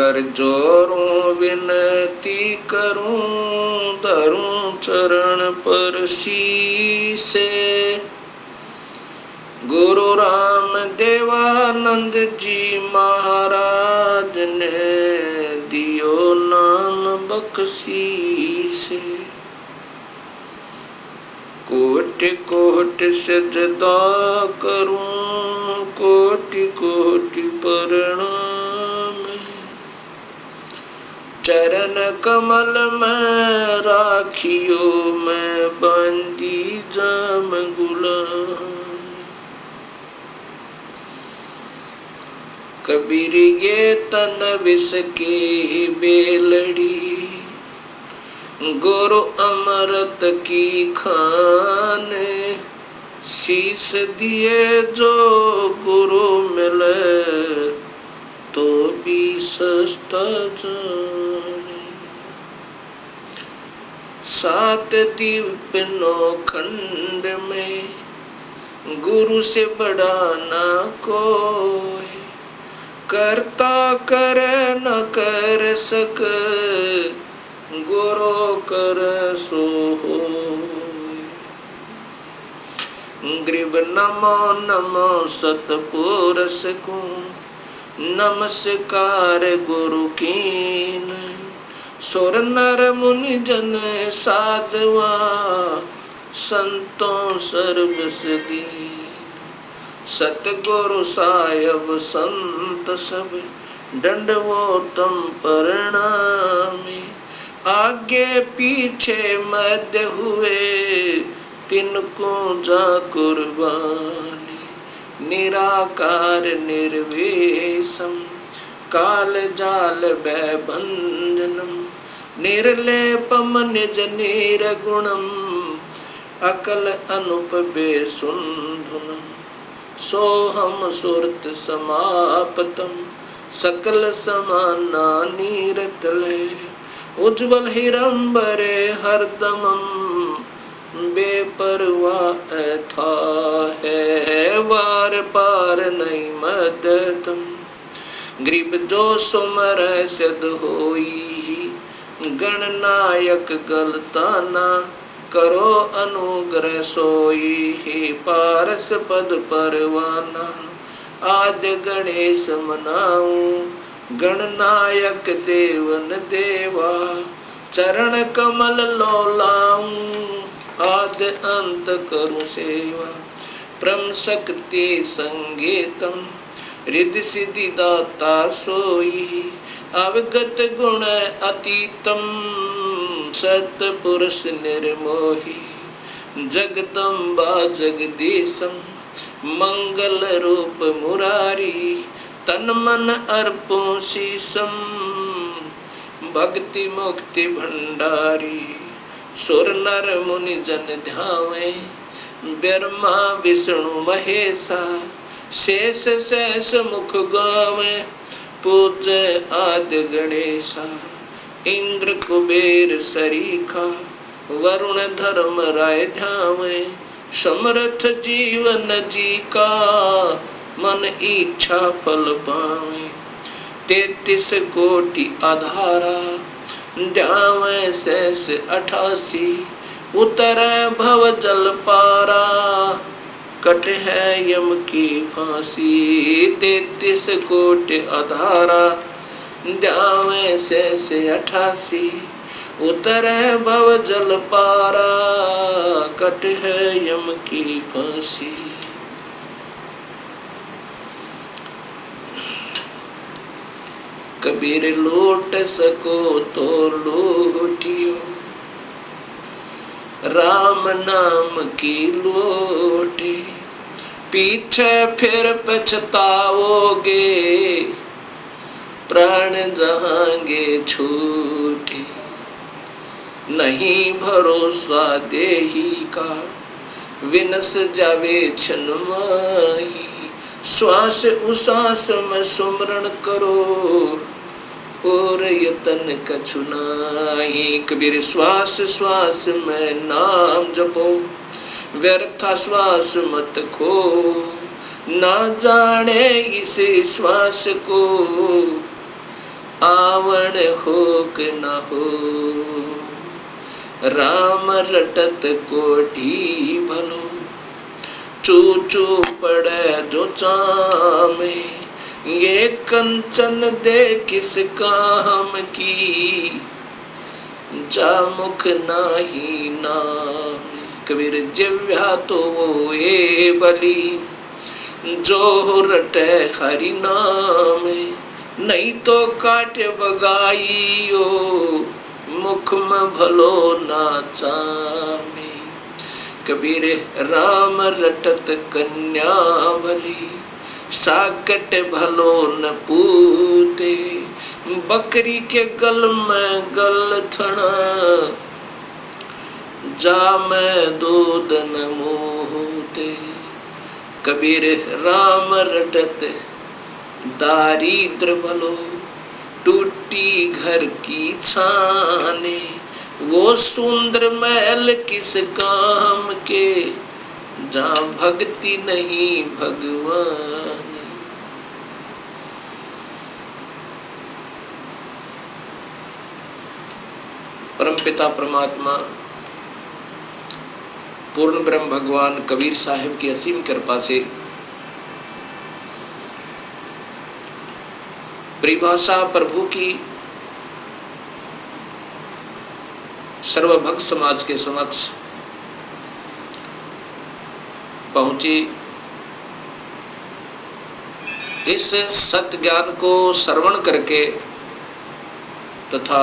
कर जोरूं विनती करूं, धरूं चरण पर शीसे। गुरु राम देवानंद जी महाराज ने दियो नाम बख्शीसे। कोटि कोटि सजदा करूं, कोटि कोटि प्रणाम। चरण कमल में राखियो, मैं बंदी जाम गुलाम। कबीर ये तन विष की बेलड़ी, गुरु अमृत की खान। शीस दिए जो गुरु मिले, तो भी सस्ता जाने। सात दीप नौ खंड में, गुरु से बड़ा ना कोई। करता कर न कर सक, गुरु कर सो होय। ग्रीव नमो नमो सतपुरुष को, नमस्कार गुरु कीन। सुर नर मुनि जन साधवा, संतों सर्वस दीन। सतगुरु साहिब संत सब, दंडवोतम प्रणामी। आगे पीछे मध्य हुए, तिनको जा कुर्बानी। निराकार निर्वेशम, काल जाल भयभंजनम। निर्लेपम निज निर्गुणम, अकल अनुप बेसुंधुनम। सोहम सुरत समापतम, सकल समाना नीरतले। उज्ज्वल हिरंबरे हरदमम, बेपरवाह था है वार पार नहीं मदतम। ग्रीब जो सुमर सिद्ध होई, गणनायक गलताना। करो अनुग्रह सोई, हे पारस पद परवाना। आद्य गणेश मनाऊं, गणनायक देवन देवा। चरण कमल लोलाऊं, आद्य अंत करूं सेवा। परम शक्ति संगीतम, रिद्धि सिद्धि दाता सोई। अवगत गुण अतीतम, सतपुरुष निर्मोही। जगदम्बा जगदीशम, मंगल रूप मुरारी। तन मन अर्पों शीसम, भक्ति मुक्ति भंडारी। सुर नर मुनि जन ध्यावे, ब्रह्मा विष्णु महेशा। शेष शेष मुख गावे, पूज्य आद्य गणेशा। इंद्र कुबेर सरीखा, वरुण धर्म राय ध्यावे। समर्थ जीवन जी का, मन इच्छा फल पावे। 33 कोटि आधारा, ध्यावे शेष 88। उतर भव जल पारा, कट है यम की फांसी। 33 कोटि आधारा, ध्यावे शेष 88। उतर भव जल पारा, कट है यम की फांसी। कबीर लूट सको तो लूटियो, राम नाम की लोटे। पीछे फिर पछताओगे, प्राण जहांगे छूटे। नहीं भरोसा देही का, विनस जावे क्षण माही। श्वास उसास में सुमरण करो, और यतन कछु नाही। कबीर श्वास श्वास में नाम जपो, व्यर्था श्वास मत खो। ना जाने इस श्वास को, आवण होक न हो। राम रटत कोठी भलो, चू चू पड़े जो चामे। ये कंचन दे किस काम की, जा मुख नाही नाम। कबीर जिव्या तो वो ये बली, जो रटे हरि नाम। नहीं तो काट बगाइयो, मुख में भलो ना चामे। कबीर राम रटत कन्या भली, साकट भलो न पूते। बकरी के गल में गल थना, जा में दूध न मोहते। कबीर राम रटत दारिद्र भलो, टूटी घर की छाने। वो सुंदर महल किस काम के, जहाँ भक्ति नहीं भगवान। परमपिता परमात्मा पूर्ण ब्रह्म भगवान कबीर साहिब की असीम कृपा से परिभाषा प्रभु की सर्वभक्त समाज के समक्ष पहुंची। इस सत्य ज्ञान को श्रवण करके तथा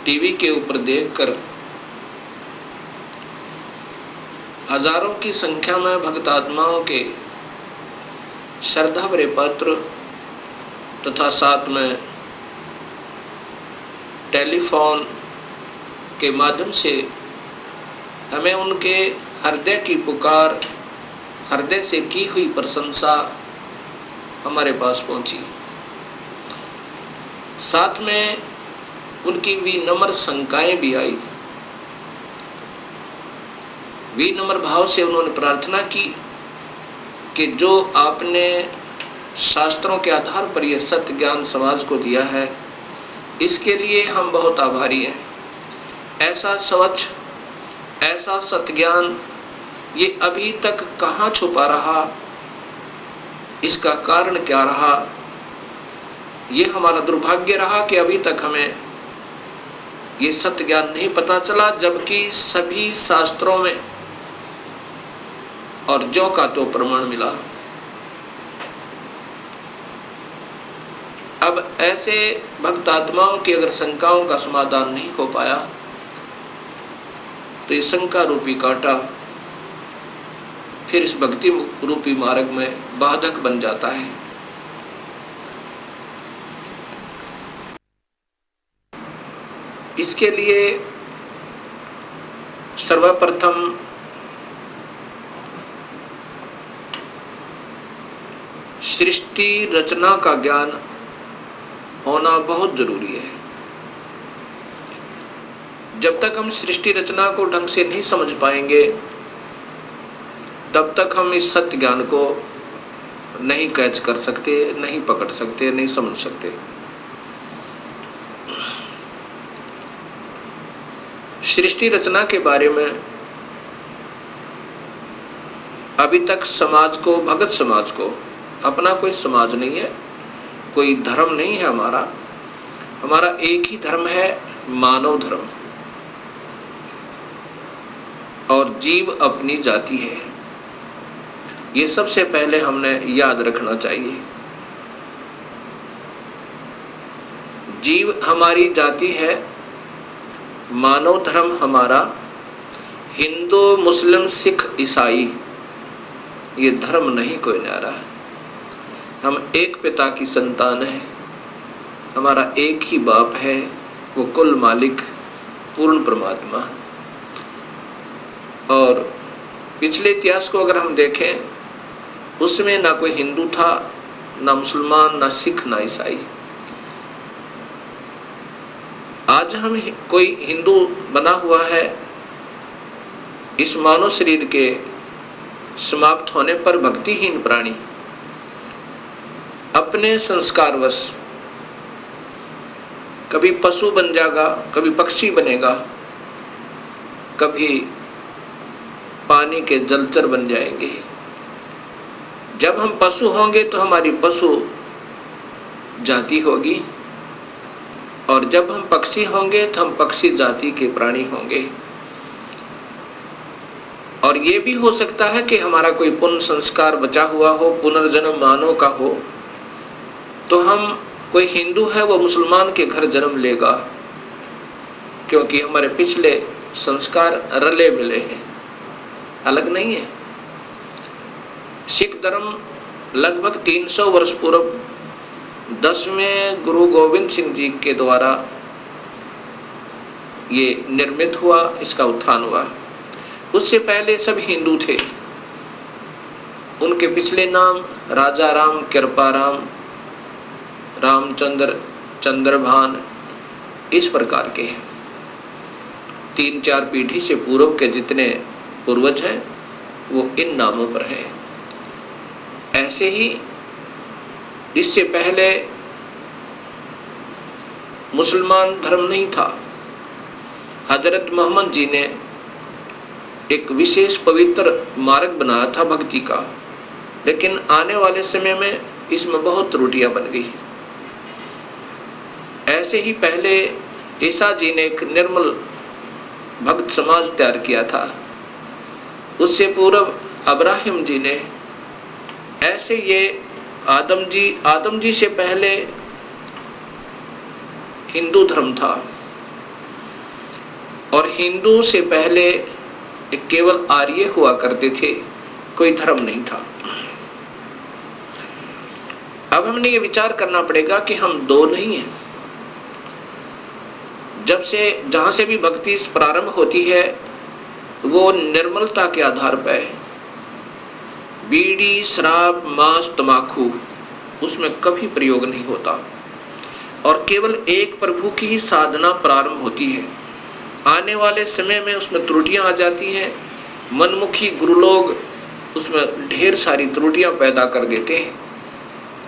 टीवी के ऊपर देखकर हजारों की संख्या में भक्त आत्माओं के श्रद्धा भरे पत्र तथा साथ में टेलीफोन के माध्यम से हमें उनके हृदय की पुकार, हृदय से की हुई प्रशंसा हमारे पास पहुंची। साथ में उनकी विनम्र शंकाएं भी आई। विनम्र भाव से उन्होंने प्रार्थना की कि जो आपने शास्त्रों के आधार पर यह सत्य ज्ञान समाज को दिया है, इसके लिए हम बहुत आभारी हैं। ऐसा स्वच्छ, ऐसा सत्य ज्ञान ये अभी तक कहाँ छुपा रहा, इसका कारण क्या रहा? ये हमारा दुर्भाग्य रहा कि अभी तक हमें ये सत्य ज्ञान नहीं पता चला, जबकि सभी शास्त्रों में और जो का तो प्रमाण मिला। अब ऐसे भक्त आत्माओं की अगर शंकाओं का समाधान नहीं हो पाया तो ये शंका रूपी कांटा फिर इस भक्ति रूपी मार्ग में बाधक बन जाता है। इसके लिए सर्वप्रथम सृष्टि रचना का ज्ञान होना बहुत जरूरी है। जब तक हम सृष्टि रचना को ढंग से नहीं समझ पाएंगे, तब तक हम इस सत्य ज्ञान को नहीं कैच कर सकते, नहीं पकड़ सकते, नहीं समझ सकते। सृष्टि रचना के बारे में अभी तक समाज को, भगत समाज को, अपना कोई समाज नहीं है, कोई धर्म नहीं है हमारा एक ही धर्म है, मानव धर्म, और जीव अपनी जाति है। ये सबसे पहले हमने याद रखना चाहिए। जीव हमारी जाति है, मानव धर्म हमारा, हिंदू मुस्लिम सिख ईसाई ये धर्म नहीं कोई न्यारा है। हम एक पिता की संतान हैं, हमारा एक ही बाप है, वो कुल मालिक पूर्ण परमात्मा। और पिछले इतिहास को अगर हम देखें, उसमें ना कोई हिंदू था, ना मुसलमान, ना सिख, ना ईसाई। आज हम कोई हिंदू बना हुआ है, इस मानव शरीर के समाप्त होने पर भक्तिहीन प्राणी अपने संस्कारवश कभी पशु बन जाएगा, कभी पक्षी बनेगा, कभी पानी के जलचर बन जाएंगे। जब हम पशु होंगे तो हमारी पशु जाति होगी, और जब हम पक्षी होंगे तो हम पक्षी जाति के प्राणी होंगे। और ये भी हो सकता है कि हमारा कोई पुण्य संस्कार बचा हुआ हो, पुनर्जन्म मानव का हो, तो हम, कोई हिंदू है वो मुसलमान के घर जन्म लेगा, क्योंकि हमारे पिछले संस्कार रले मिले हैं, अलग नहीं है। सिख धर्म लगभग 300 वर्ष पूर्व 10वें गुरु गोविंद सिंह जी के द्वारा ये निर्मित हुआ, इसका उत्थान हुआ। उससे पहले सब हिंदू थे। उनके पिछले नाम राजा राम, कृपा राम, रामचंद्र, चंद्रभान, इस प्रकार के हैं। 3-4 पीढ़ी से पूर्व के जितने पूर्वज हैं वो इन नामों पर हैं। ऐसे ही इससे पहले मुसलमान धर्म नहीं था। हजरत मोहम्मद जी ने एक विशेष पवित्र मार्ग बनाया था भक्ति का, लेकिन आने वाले समय में इसमें बहुत त्रुटियां बन गई। ऐसे ही पहले ईसा जी ने एक निर्मल भक्त समाज तैयार किया था, उससे पूर्व अब्राहिम जी ने, ऐसे ये आदम जी से पहले हिंदू धर्म था, और हिंदू से पहले केवल आर्य हुआ करते थे, कोई धर्म नहीं था। अब हमने ये विचार करना पड़ेगा कि हम दो नहीं हैं। जहां से भी भक्ति प्रारंभ होती है वो निर्मलता के आधार पर है। बीड़ी, शराब, मांस, तमाकू उसमें कभी प्रयोग नहीं होता, और केवल एक प्रभु की ही साधना प्रारंभ होती है। आने वाले समय में उसमें त्रुटियां आ जाती हैं। मनमुखी गुरु लोग उसमें ढेर सारी त्रुटियां पैदा कर देते हैं,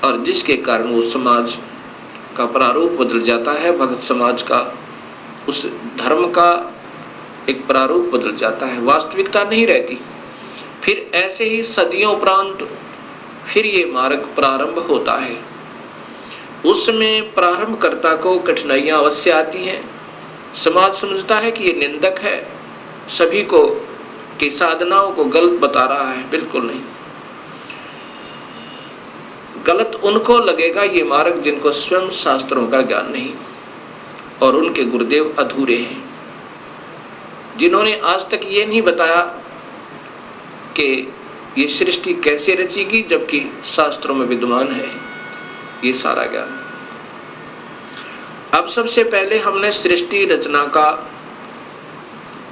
और जिसके कारण वो समाज का प्रारूप बदल जाता है। भक्त समाज का, उस धर्म का एक प्रारूप बदल जाता है, वास्तविकता नहीं रहती। फिर ऐसे ही सदियों उपरांत फिर ये मार्ग प्रारंभ होता है। उसमें प्रारंभकर्ता को कठिनाइयां अवश्य आती हैं। समाज समझता है कि ये निंदक है, सभी को की साधनाओं को गलत बता रहा है। बिल्कुल नहीं, गलत उनको लगेगा ये मार्ग जिनको स्वयं शास्त्रों का ज्ञान नहीं, और उनके गुरुदेव अधूरे हैं, जिन्होंने आज तक ये नहीं बताया कि ये सृष्टि कैसे रचेगी, जबकि शास्त्रों में विद्यमान है ये सारा ज्ञान। अब सबसे पहले हमने सृष्टि रचना का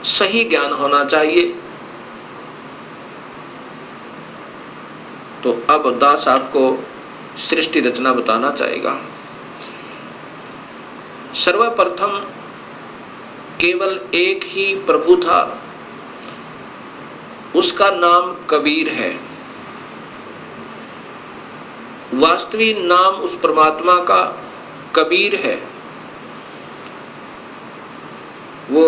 सही ज्ञान होना चाहिए। तो अब दास आपको सृष्टि रचना बताना चाहेगा। सर्वप्रथम केवल एक ही प्रभु था, उसका नाम कबीर है। वास्तविक नाम उस परमात्मा का कबीर है। वो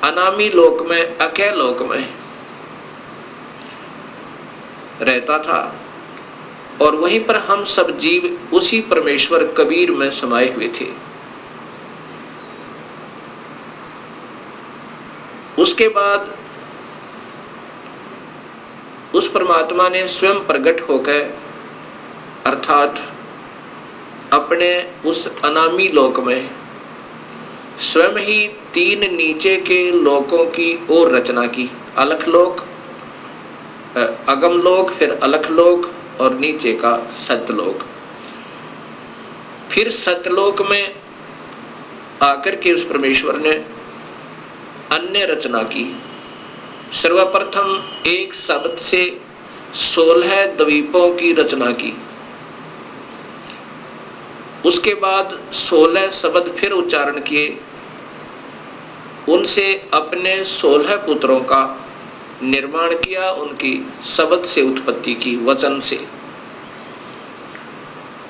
अनामी लोक में, अकय लोक में रहता था, और वहीं पर हम सब जीव उसी परमेश्वर कबीर में समाये हुए थे। उसके बाद उस परमात्मा ने स्वयं प्रकट होकर, अर्थात अपने उस अनामी लोक में स्वयं ही 3 नीचे के लोकों की ओर रचना की। अलख लोक, अगम लोक, फिर अलख लोक, और नीचे का सत्यलोक। फिर सत्यलोक में आकर के उस परमेश्वर ने अन्य रचना की। सर्वप्रथम एक शब्द से 16 द्वीपों की रचना की। उसके बाद 16 शब्द फिर उच्चारण किए, उनसे अपने 16 पुत्रों का निर्माण किया, उनकी शब्द से उत्पत्ति की, वचन से।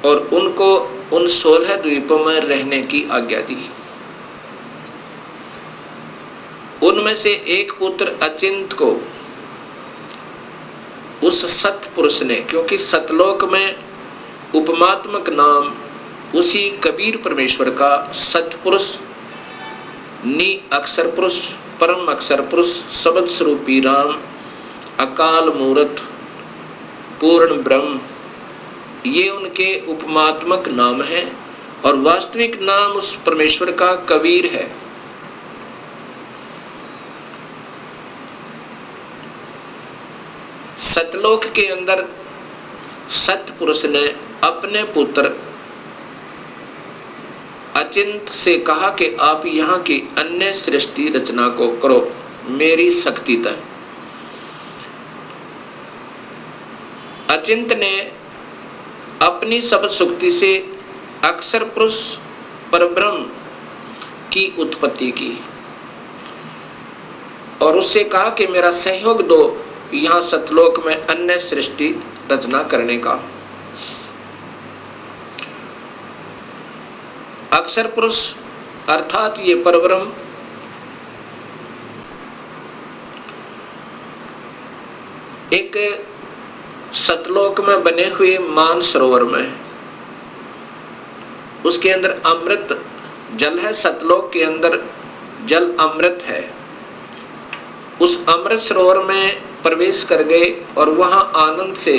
और उनको उन 16 द्वीपों में रहने की आज्ञा दी। उनमें से एक पुत्र अचिंत को उस सतपुरुष ने, क्योंकि सतलोक में उपमात्मक नाम उसी कबीर परमेश्वर का सतपुरुष, नि अक्षर पुरुष, परम अक्षर पुरुष, शब्द स्वरूपी राम, अकाल मूर्त, पूर्ण ब्रह्म, ये उनके उपमात्मक नाम है और वास्तविक नाम उस परमेश्वर का कबीर है। सतलोक के अंदर सतपुरुष ने अपने पुत्र अचिंत से कहा कि आप यहाँ की अन्य सृष्टि रचना को करो मेरी शक्ति तक। अचिंत ने अपनी शब्द शक्ति से अक्षर पुरुष परब्रह्म की उत्पत्ति की और उससे कहा कि मेरा सहयोग दो यहाँ सतलोक में अन्य सृष्टि रचना करने का। अक्षर पुरुष अर्थात ये परब्रह्म एक सतलोक में बने हुए मान सरोवर में, उसके अंदर अमृत जल है। सतलोक के अंदर जल अमृत है। उस अमृत सरोवर में प्रवेश कर गए और वहां आनंद से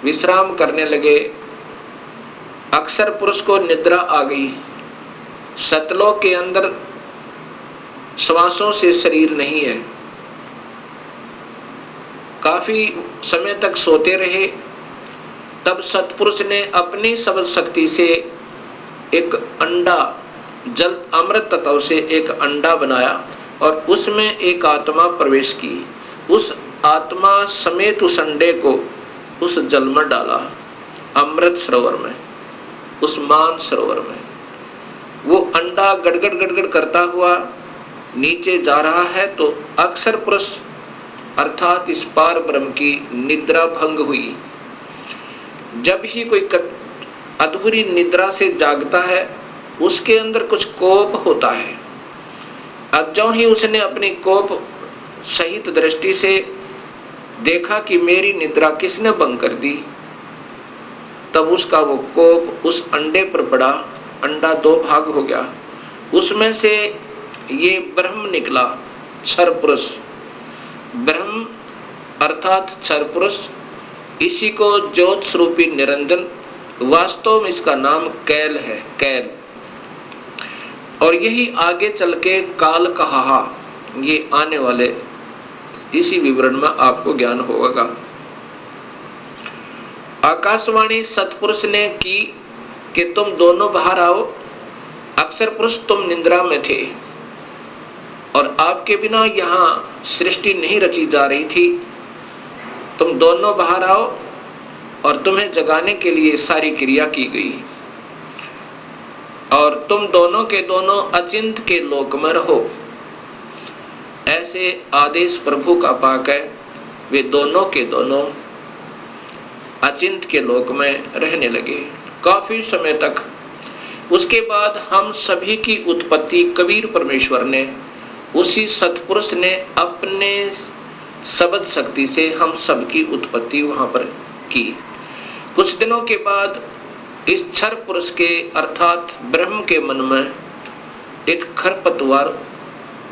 विश्राम करने लगे। अक्षर पुरुष को निद्रा आ गई। सतलोक के अंदर श्वासों से शरीर नहीं है। काफी समय तक सोते रहे। तब सतपुरुष ने अपनी शब्द शक्ति से एक अंडा, जल अमृत तत्व से एक अंडा बनाया और उसमें एक आत्मा प्रवेश की। उस आत्मा समेत उस अंडे को उस जल में डाला, अमृत सरोवर में, उस मान सरोवर में। वो अंडा गड़गड़ गड़गड़ करता हुआ नीचे जा रहा है तो अक्षर पुरुष अर्थात इस पार ब्रह्म की निद्रा भंग हुई। जब ही कोई अधूरी निद्रा से जागता है उसके अंदर कुछ कोप होता है। अब जो ही उसने अपनी कोप सहित दृष्टि से देखा कि मेरी निद्रा किसने भंग कर दी, तब उसका वो कोप उस अंडे पर पड़ा। अंडा दो भाग हो गया। उसमें से ये ब्रह्म निकला, क्षर पुरुष। ब्रह्म अर्थात क्षर पुरुष, इसी को ज्योत स्वरूपी निरंजन, वास्तव में इसका नाम कैल है, कैल। और यही आगे चल के काल कहा, ये आने वाले इसी विवरण में आपको ज्ञान होगा। आकाशवाणी सतपुरुष ने की कि तुम दोनों बाहर आओ। अक्षर पुरुष तुम निद्रा में थे और आपके बिना यहाँ सृष्टि नहीं रची जा रही थी। तुम दोनों बाहर आओ और तुम्हें जगाने के लिए सारी क्रिया की गई और तुम दोनों के दोनों अचिंत के लोक में रहो। ऐसे आदेश प्रभु का पाक है। वे दोनों के दोनों अचिंत के लोक में रहने लगे काफी समय तक। उसके बाद हम सभी की उत्पत्ति कबीर परमेश्वर ने, उसी सतपुरुष ने अपने शब्द शक्ति से हम सबकी उत्पत्ति वहां पर की। कुछ दिनों के बाद इस क्षर पुरुष के अर्थात ब्रह्म के मन में एक खरपतवार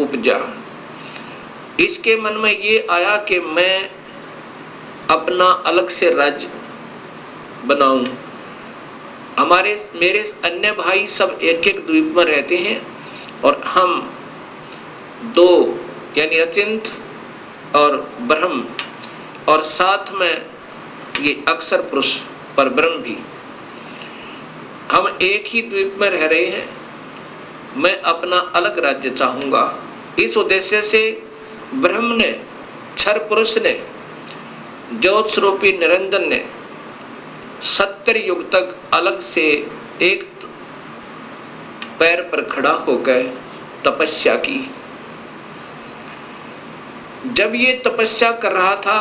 उपजा। इसके मन में ये आया कि मैं अपना अलग से राज्य बनाऊं। मेरे अन्य भाई सब एक एक द्वीप में रहते हैं और हम दो यानी अचिंत और ब्रह्म और साथ में ये अक्षर पुरुष पर ब्रह्म भी, हम एक ही द्वीप में रह रहे हैं। मैं अपना अलग राज्य चाहूंगा। इस उद्देश्य से ब्रह्म ने, क्षर पुरुष ने, ज्योत स्वरूपी निरंजन ने 70 युग तक अलग से एक पैर पर खड़ा होकर तपस्या की। जब ये तपस्या कर रहा था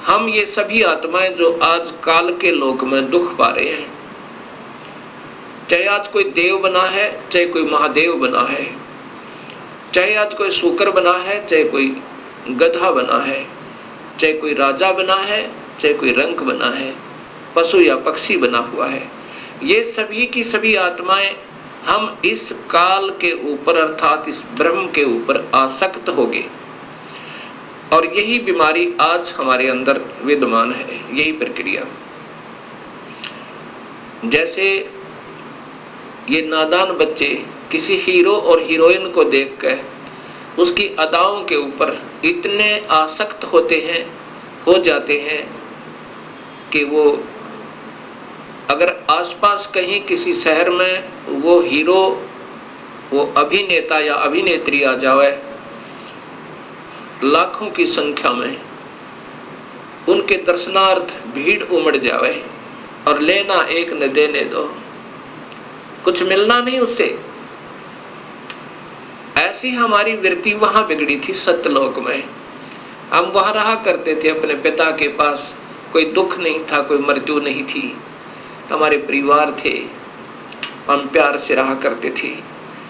हम ये सभी आत्माएं जो आज काल के लोक में दुख पा रहे हैं, चाहे आज कोई देव बना है, चाहे कोई महादेव बना है, चाहे आज कोई शूकर बना है, चाहे कोई गधा बना है, चाहे कोई राजा बना है, चाहे कोई रंक बना है, पशु या पक्षी बना हुआ है, ये सभी की सभी आत्माएं हम इस काल के ऊपर अर्थात इस ब्रह्म के ऊपर आसक्त हो गए। और यही बीमारी आज हमारे अंदर विद्यमान है, यही प्रक्रिया। जैसे ये नादान बच्चे किसी हीरो और हीरोइन को देखकर उसकी अदाओं के ऊपर इतने आसक्त हो जाते हैं कि वो अगर आसपास कहीं किसी शहर में वो हीरो, वो अभिनेता या अभिनेत्री आ जाए, लाखों की संख्या में उनके दर्शनार्थ भीड़ उमड़ जाए और लेना एक न देने दो, कुछ मिलना नहीं उससे। ऐसी हमारी वृत्ति वहां बिगड़ी थी सत्यलोक में। हम वहां रहा करते थे अपने पिता के पास, कोई दुख नहीं था, कोई मृत्यु नहीं थी, हमारे परिवार थे, हम प्यार से रहा करते थे।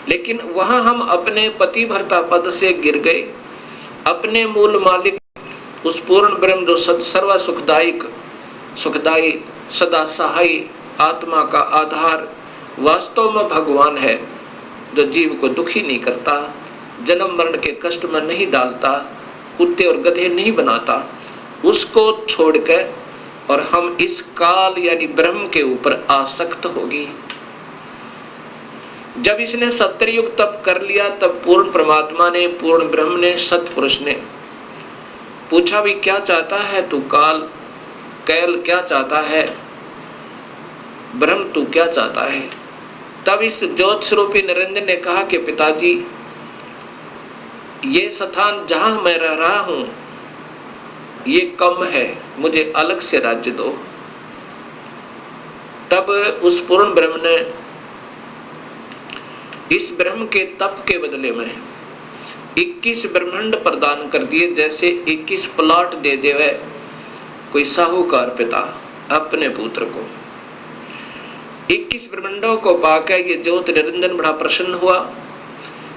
लेकिन वहां हम अपने पति भर्ता पद से गिर गए, अपने मूल मालिक उस पूर्ण ब्रह्म जो सर्व सुखदायी सदा सहाय आत्मा का आधार वास्तव में भगवान है, जो जीव को दुखी नहीं करता, जन्म मरण के कष्ट में नहीं डालता, कुत्ते और गधे नहीं बनाता, उसको छोड़कर और हम इस काल यानी ब्रह्म के ऊपर आसक्त होगी। जब इसने सत्युग तप कर लिया, तब पूर्ण परमात्मा ने, पूर्ण ब्रह्म ने, सतपुरुष ने पूछा भी क्या चाहता है तू काल, कैल क्या चाहता है, ब्रह्म तू क्या चाहता है। तब इस ज्योत स्वरूपी निरंजन ने कहा कि पिताजी, ये स्थान जहां मैं रह रहा हूं ये कम है, मुझे अलग से राज्य दो। तब उस पूर्ण ब्रह्म ने इस ब्रह्म के तप के बदले में 21 ब्रह्मांड प्रदान कर दिए, जैसे 21 प्लॉट दे देवे कोई साहूकार पिता अपने पुत्र को। 21 ब्रह्मांडों को पाकर ये ज्योत निरंजन बड़ा प्रसन्न हुआ।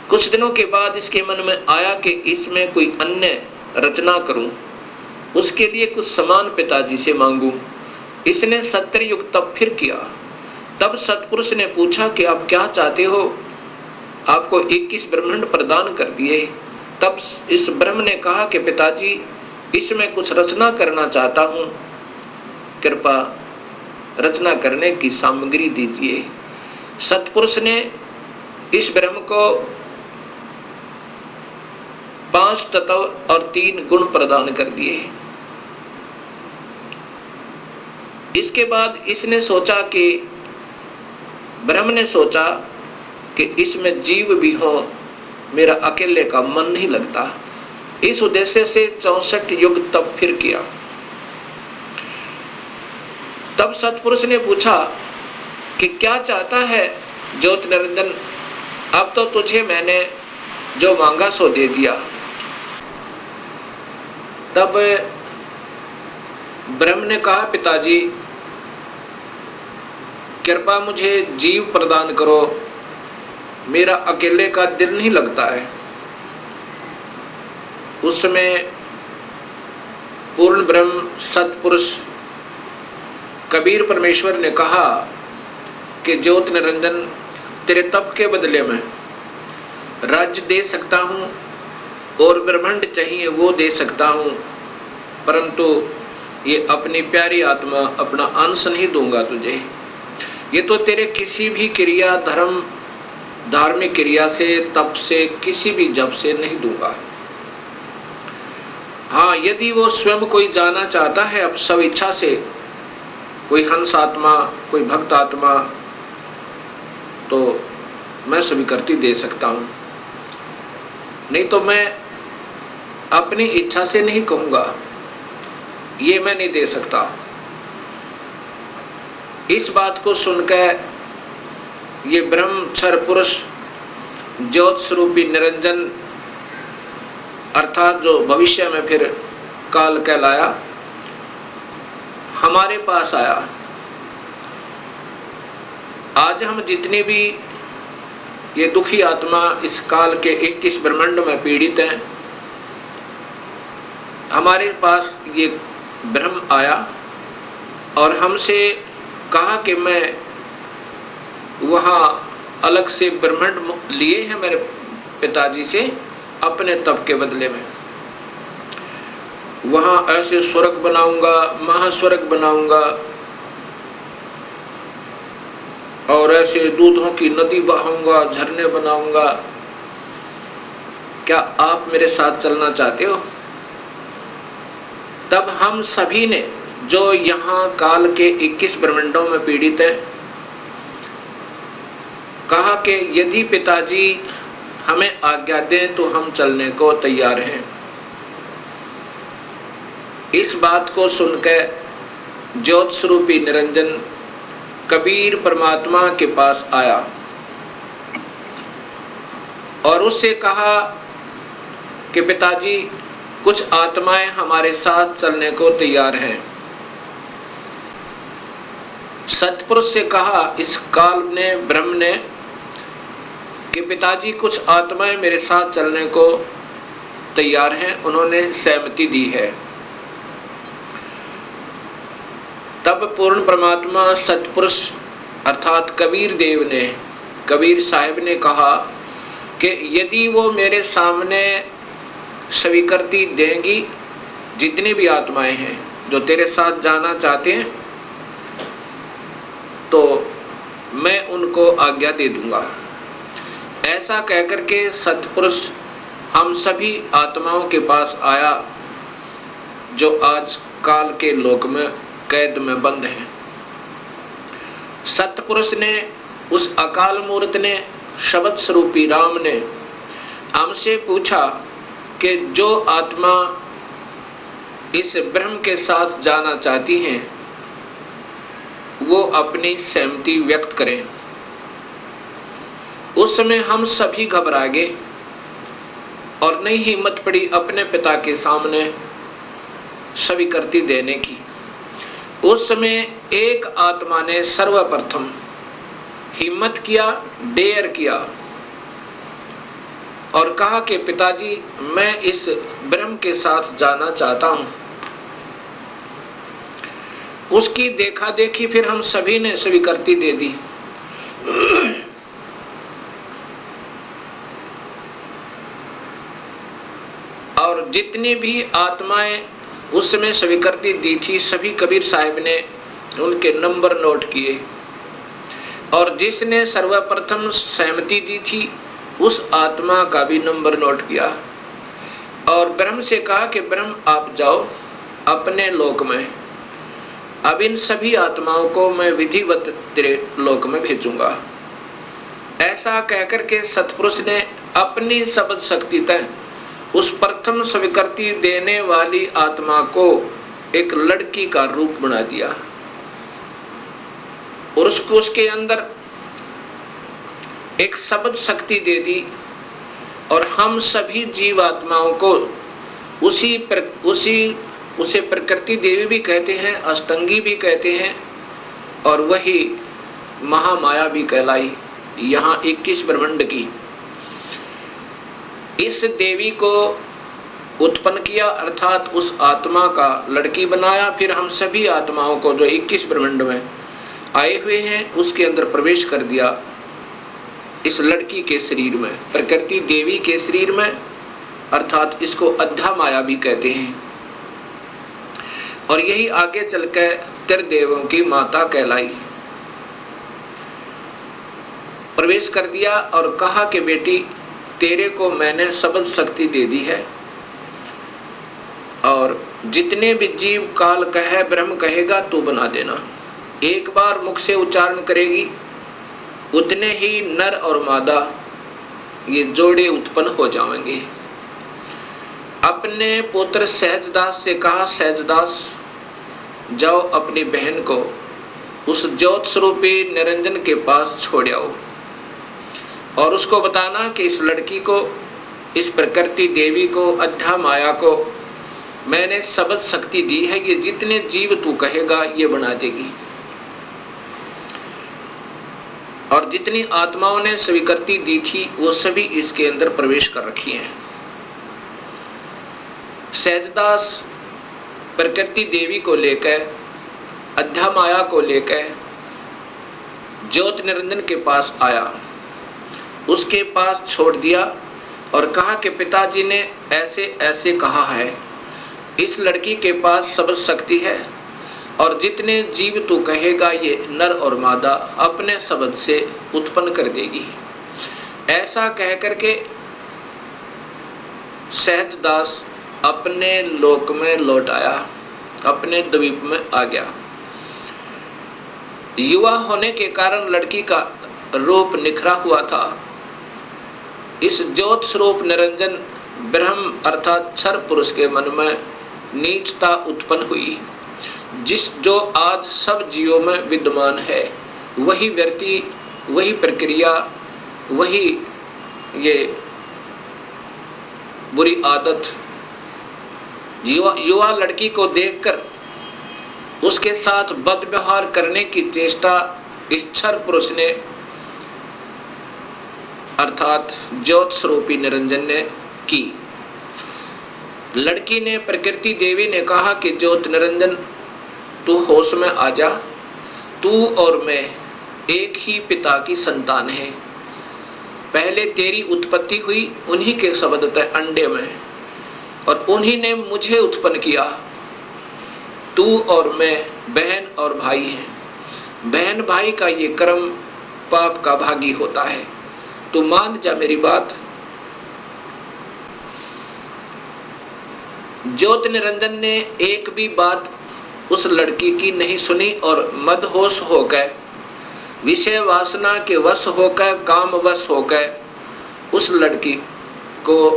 कुछ दिनों के बाद इसके मन में आया कि इसमें कोई अन्य रचना करूं, उसके लिए कुछ सामान पिताजी से मांगू। इसने सत्ययुग तप फिर किया। तब सतपुरुष ने पूछा कि आप क्या चाहते हो, आपको 21 ब्रह्मांड प्रदान कर दिए। तब इस ब्रह्म ने कहा कि पिताजी, इसमें कुछ रचना करना चाहता हूं, कृपा रचना करने की सामग्री दीजिए। सतपुरुष ने इस ब्रह्म को 5 तत्व और 3 गुण प्रदान कर दिए। इसके बाद इसने सोचा कि ब्रह्म ने सोचा कि इसमें जीव भी हो, मेरा अकेले का मन नहीं लगता। इस उद्देश्य से 64 युग तप फिर किया। तब सतपुरुष ने पूछा कि क्या चाहता है ज्योत निरंजन, अब तो तुझे मैंने जो मांगा सो दे दिया। तब ब्रह्म ने कहा पिताजी, कृपा मुझे जीव प्रदान करो, मेरा अकेले का दिल नहीं लगता है। उसमें पूर्ण ब्रह्म सतपुरुष कबीर परमेश्वर ने कहा कि ज्योत निरंजन, तेरे तप के बदले में राज्य दे सकता हूं और ब्रह्मांड चाहिए वो दे सकता हूं, परंतु ये अपनी प्यारी आत्मा, अपना अंश नहीं दूंगा तुझे। ये तो तेरे किसी भी क्रिया, धर्म, धार्मिक क्रिया से, तप से, किसी भी जप से नहीं दूंगा। हाँ, यदि वो स्वयं कोई जाना चाहता है अब सब इच्छा से, कोई हंस आत्मा, कोई भक्त आत्मा, तो मैं स्वीकृति दे सकता हूं, नहीं तो मैं अपनी इच्छा से नहीं कहूंगा, ये मैं नहीं दे सकता। इस बात को सुनकर ये ब्रह्मक्षर पुरुष ज्योत स्वरूपी निरंजन अर्थात जो भविष्य में फिर काल कहलाया, हमारे पास आया। आज हम जितने भी ये दुखी आत्मा इस काल के 21 ब्रह्मांड में पीड़ित हैं, हमारे पास ये ब्रह्म आया और हमसे कहा कि मैं वहाँ अलग से ब्रह्मांड लिए हैं मेरे पिताजी से अपने तप के बदले में। वहाँ ऐसे स्वर्ग बनाऊंगा, महास्वर्ग बनाऊंगा और ऐसे दूधों की नदी बहाऊंगा, झरने बनाऊंगा। क्या आप मेरे साथ चलना चाहते हो? तब हम सभी ने जो यहाँ काल के 21 ब्रह्मांडों में पीड़ित है, कहा कि यदि पिताजी हमें आज्ञा दें तो हम चलने को तैयार हैं। इस बात को सुनकर ज्योत स्वरूपी निरंजन कबीर परमात्मा के पास आया और उससे कहा कि पिताजी, कुछ आत्माएं हमारे साथ चलने को तैयार हैं। सतपुरुष से कहा इस काल ने, ब्रह्म ने, कि पिताजी कुछ आत्माएं मेरे साथ चलने को तैयार हैं। उन्होंने सहमति दी है। तब पूर्ण परमात्मा सतपुरुष अर्थात कबीर देव ने, कबीर साहिब ने कहा कि यदि वो मेरे सामने स्वीकृति देंगी, जितनी भी आत्माएं हैं जो तेरे साथ जाना चाहते हैं, तो मैं उनको आज्ञा दे दूंगा। ऐसा कहकर के सतपुरुष हम सभी आत्माओं के पास आया जो आज काल के लोक में कैद में बंद हैं। सतपुरुष ने, उस अकाल मूर्त ने, शब्द स्वरूपी राम ने हमसे पूछा कि जो आत्मा इस ब्रह्म के साथ जाना चाहती हैं वो अपनी सहमति व्यक्त करें। उस समय हम सभी घबरा गए और नहीं हिम्मत पड़ी अपने पिता के सामने स्वीकृति देने की। उस समय एक आत्मा ने सर्वप्रथम हिम्मत किया, डेयर किया और कहा कि पिताजी, मैं इस ब्रह्म के साथ जाना चाहता हूं। उसकी देखा देखी फिर हम सभी ने स्वीकृति दे दी। और जितनी भी आत्माएं उस समय स्वीकृति दी थी, सभी कबीर साहिब ने उनके नंबर नोट किए और जिसने सर्वप्रथम सहमति दी थी उस आत्मा का भी नंबर नोट किया और ब्रह्म से कहा कि ब्रह्म आप जाओ अपने लोक में, अब इन सभी आत्माओं को मैं विधिवत तेरे लोक में भेजूंगा। ऐसा कहकर के सतपुरुष ने अपनी शब्द शक्ति तय उस प्रथम स्वीकृति देने वाली आत्मा को एक लड़की का रूप बना दिया और उसको उसके अंदर एक शब्द शक्ति दे दी और हम सभी जीवात्माओं को उसे प्रकृति देवी भी कहते हैं, अष्टंगी भी कहते हैं और वही महामाया भी कहलाई। यहाँ 21 ब्रह्मांड की इस देवी को उत्पन्न किया अर्थात उस आत्मा का लड़की बनाया। फिर हम सभी आत्माओं को जो 21 ब्रह्मांड में आए हुए हैं उसके अंदर प्रवेश कर दिया, इस लड़की के शरीर में, प्रकृति देवी के शरीर में, अर्थात इसको अध्या माया भी कहते हैं और यही आगे चलकर त्रिदेवों की माता कहलाई। प्रवेश कर दिया और कहा कि बेटी, तेरे को मैंने शब्द शक्ति दे दी है और जितने भी जीव काल कहे, ब्रह्म कहेगा तू बना देना। एक बार मुख से उच्चारण करेगी उतने ही नर और मादा ये जोड़े उत्पन्न हो जाएंगे। अपने पुत्र सहजदास से कहा, सहजदास जाओ अपनी बहन को उस ज्योत स्वरूपी निरंजन के पास छोड़ आओ और उसको बताना कि इस लड़की को, इस प्रकृति देवी को, अध्या माया को मैंने सबद शक्ति दी है, ये जितने जीव तू कहेगा ये बना देगी। और जितनी आत्माओं ने स्वीकृति दी थी वो सभी इसके अंदर प्रवेश कर रखी हैं। सहजदास प्रकृति देवी को लेकर, अध्यामाया को लेकर ज्योत निरंजन के पास आया, उसके पास छोड़ दिया और कहा कि पिताजी ने ऐसे ऐसे कहा है, इस लड़की के पास सब शक्ति है और जितने जीव तू कहेगा ये नर और मादा अपने शब्द से उत्पन्न कर देगी। ऐसा कह करके सहजदास अपने लोक में लौट आया, अपने द्वीप में आ गया। युवा होने के कारण लड़की का रूप निखरा हुआ था। इस ज्योत स्वरूप निरंजन ब्रह्म अर्थात क्षर पुरुष के मन में नीचता उत्पन्न हुई, जो आज सब जीवों में विद्यमान है। वही व्यक्ति, वही प्रक्रिया, वही ये बुरी आदत युवा लड़की को देखकर उसके साथ बद व्यवहार करने की चेष्टा इस क्षर पुरुष ने अर्थात ज्योत स्वरूपी निरंजन ने की। लड़की ने, प्रकृति देवी ने कहा कि ज्योत निरंजन तू होश में आ जा, तू और मैं एक ही पिता की संतान है। पहले तेरी उत्पत्ति हुई उन्हीं के शब्द थे अंडे में और उन्हीं ने मुझे उत्पन्न किया। तू और मैं बहन और भाई हैं। बहन भाई का ये कर्म पाप का भागी होता है। तू मान जा मेरी बात। ज्योत निरंजन ने एक भी बात उस लड़की की नहीं सुनी और मदहोश होकर, विषय वासना के वश होकर, काम वश होकर उस लड़की को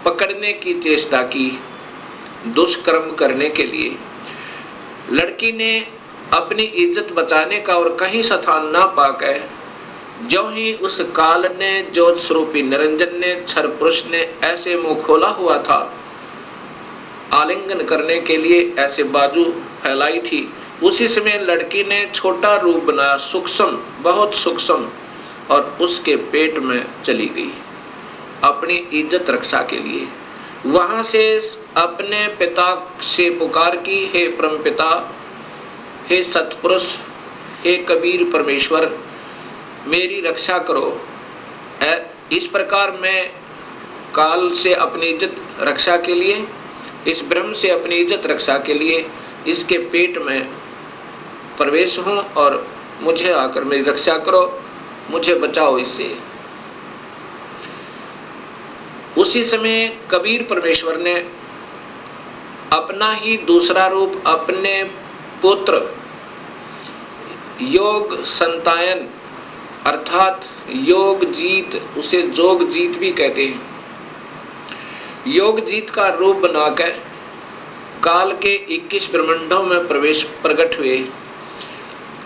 पकड़ने की चेष्टा की, दुष्कर्म करने के लिए। लड़की ने अपनी इज्जत बचाने का और कहीं स्थान ना पाकर, जो ही उस काल ने, ज्योत स्वरूपी निरंजन ने, क्षर पुरुष ने ऐसे मुंह खोला हुआ था आलिंगन करने के लिए, ऐसे बाजू फैलाई थी, उसी समय लड़की ने छोटा रूप बनाया, सूक्ष्म, बहुत सूक्ष्म, और उसके पेट में चली गई अपनी इज्जत रक्षा के लिए। वहां से अपने पिता से पुकार की, हे परम पिता, हे सतपुरुष, हे कबीर परमेश्वर, मेरी रक्षा करो। इस प्रकार मैं काल से अपनी इज्जत रक्षा के लिए, इस ब्रह्म से अपनी इज्जत रक्षा के लिए इसके पेट में प्रवेश हूं और मुझे आकर मेरी रक्षा करो, मुझे बचाओ इससे। उसी समय कबीर परमेश्वर ने अपना ही दूसरा रूप अपने पुत्र योग संतायन अर्थात योग जीत, उसे जोग जीत भी कहते हैं, योग जीत का रूप बनाकर काल के 21 ब्रह्मांडों में प्रकट हुए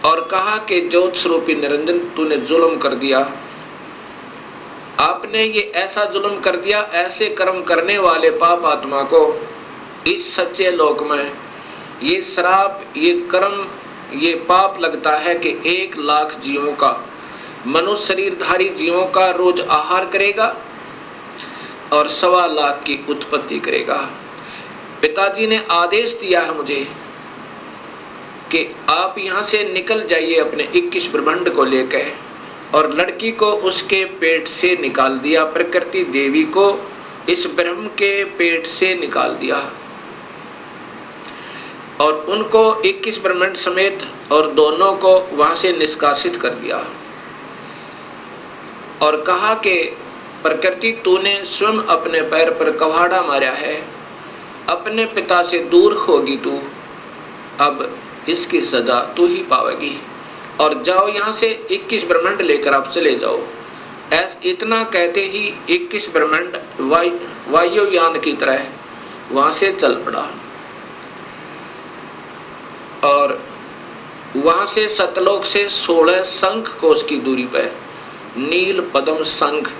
और कहा कि ज्योत स्वरूपी निरंजन तूने जुल्म कर दिया। आपने ये ऐसा जुल्म कर दिया, ऐसे कर्म करने वाले पाप आत्मा को इस सच्चे लोक में ये श्राप, ये कर्म, ये पाप लगता है कि 1 लाख जीवों का, मनुष्य शरीरधारी जीवों का रोज आहार करेगा और 1.25 लाख की उत्पत्ति करेगा। पिताजी ने आदेश दिया है मुझे कि आप यहाँ से निकल जाइए अपने 21 ब्रह्मांड को लेकर, और लड़की को उसके पेट से निकाल दिया, प्रकृति देवी को इस ब्रह्म के पेट से निकाल दिया और उनको 21 ब्रह्मांड समेत और दोनों को वहां से निष्कासित कर दिया और कहा कि प्रकृति तूने स्वयं अपने पैर पर कवाड़ा मारा है, अपने पिता से दूर होगी तू, अब इसकी सजा तू ही पावेगी और जाओ यहाँ से 21 ब्रह्मांड लेकर आप चले जाओ। इतना कहते ही 21 ब्रह्मांड वायुयान की तरह वहां से चल पड़ा और वहां से सतलोक से 16 शंख कोश की दूरी पर नील पद्म शंख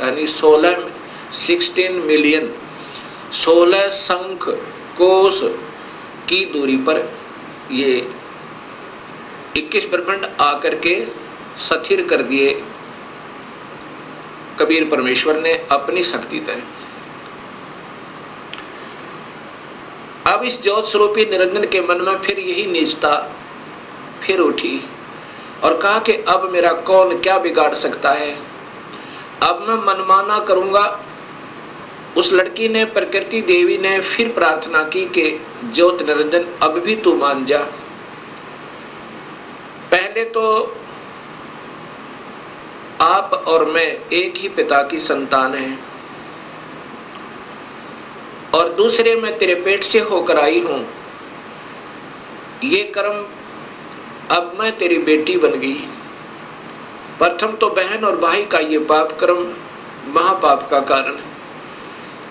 यानी 16 मिलियन 16 शंख कोस की दूरी पर ये 21 ब्रह्मांड आकर के स्थिर कर दिए कबीर परमेश्वर ने अपनी शक्ति तय। अब इस ज्योत स्वरूपी निरंजन के मन में फिर यही नीचता फिर उठी और कहा कि अब मेरा कौन क्या बिगाड़ सकता है, अब मैं मनमाना करूंगा। उस लड़की ने, प्रकृति देवी ने फिर प्रार्थना की कि ज्योत निरंजन अब भी तू मान जा। पहले तो आप और मैं एक ही पिता की संतान हैं, और दूसरे मैं तेरे पेट से होकर आई हूं। ये कर्म, अब मैं तेरी बेटी बन गई। प्रथम तो बहन और भाई का ये पाप कर्म महापाप का कारण,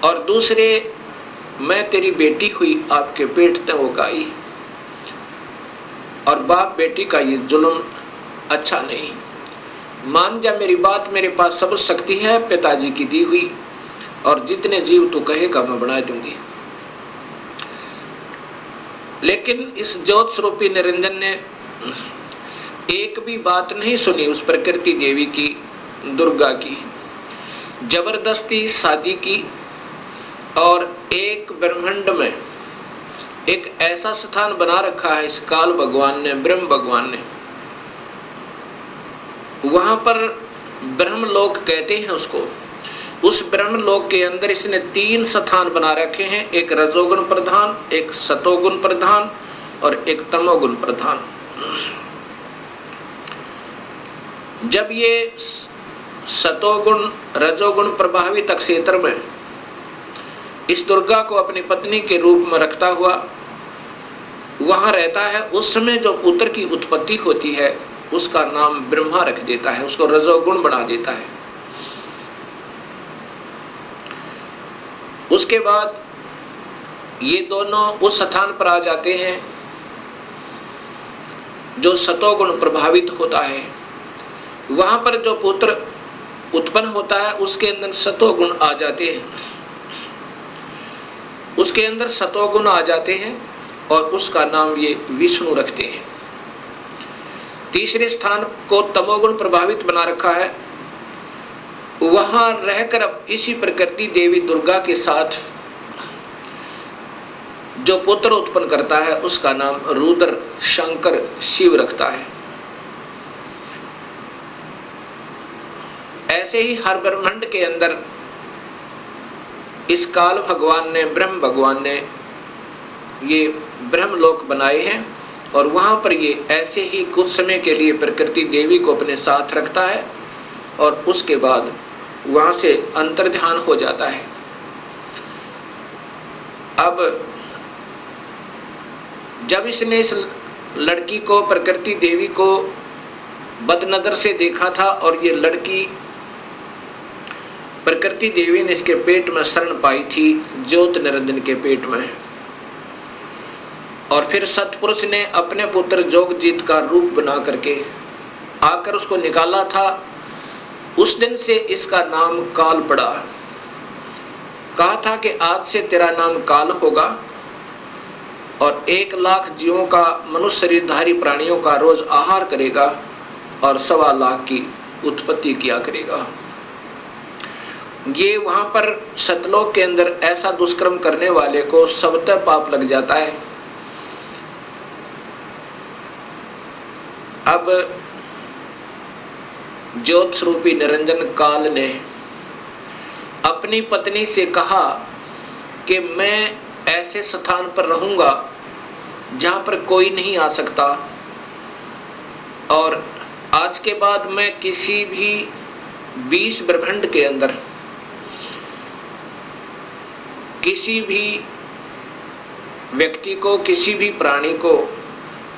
और दूसरे मैं तेरी बेटी हुई आपके पेट में होकर आई, और बाप बेटी का ये जुल्म अच्छा नहीं। मान जा मेरी बात, मेरे पास सब शक्ति है पिताजी की दी हुई, और जितने जीव तू कहेगा मैं बना दूंगी। लेकिन इस ज्योत स्वरूपी निरंजन ने एक भी बात नहीं सुनी उस प्रकृति देवी की, दुर्गा की। जबरदस्ती शादी की, और एक ब्रह्मांड में एक ऐसा स्थान बना रखा है इस काल भगवान ने, ब्रह्म भगवान ने। वहां पर ब्रह्मलोक कहते हैं उसको। उस ब्रह्मलोक के अंदर इसने 3 स्थान बना रखे हैं, एक रजोगुण प्रधान, एक सतोगुण प्रधान और एक तमोगुण प्रधान। जब ये सतोगुण रजोगुण प्रभावित क्षेत्र में इस दुर्गा को अपनी पत्नी के रूप में रखता हुआ वहां रहता है, उस समय जो पुत्र की उत्पत्ति होती है उसका नाम ब्रह्मा रख देता है, उसको रजोगुण बना देता है। उसके बाद ये दोनों उस स्थान पर आ जाते हैं जो सतोगुण प्रभावित होता है। वहां पर जो पुत्र उत्पन्न होता है उसके अंदर सतोगुण आ जाते हैं, उसके अंदर सतोगुण आ जाते हैं, और उसका नाम ये विष्णु रखते हैं। तीसरे स्थान को तमोगुण प्रभावित बना रखा है। वहां रहकर अब इसी प्रकृति देवी दुर्गा के साथ जो पुत्र उत्पन्न करता है उसका नाम रुद्र शंकर शिव रखता है। ऐसे ही हर ब्रह्मांड के अंदर इस काल भगवान ने, ब्रह्म भगवान ने ये ब्रह्मलोक बनाए हैं, और वहां पर ये ऐसे ही कुछ समय के लिए प्रकृति देवी को अपने साथ रखता है, और उसके बाद वहां से अंतर्ध्यान हो जाता है। अब जब इसने इस लड़की को, प्रकृति देवी को बदनजर से देखा था, और ये लड़की प्रकृति देवी ने इसके पेट में शरण पाई थी, ज्योत निरंजन के पेट में, और फिर सतपुरुष ने अपने पुत्र जोगजीत का रूप बना करके आकर उसको निकाला था। उस दिन से इसका नाम काल पड़ा। कहा था कि आज से तेरा नाम काल होगा, और 1 लाख जीवों का, मनुष्य शरीरधारी प्राणियों का रोज आहार करेगा, और 1.25 लाख की उत्पत्ति किया करेगा। ये वहां पर सतलोक के अंदर ऐसा दुष्कर्म करने वाले को सबतः पाप लग जाता है। अब ज्योत स्वरूपी निरंजन काल ने अपनी पत्नी से कहा कि मैं ऐसे स्थान पर रहूंगा जहां पर कोई नहीं आ सकता, और आज के बाद मैं किसी भी 20 ब्रह्मांड के अंदर किसी भी व्यक्ति को, किसी भी प्राणी को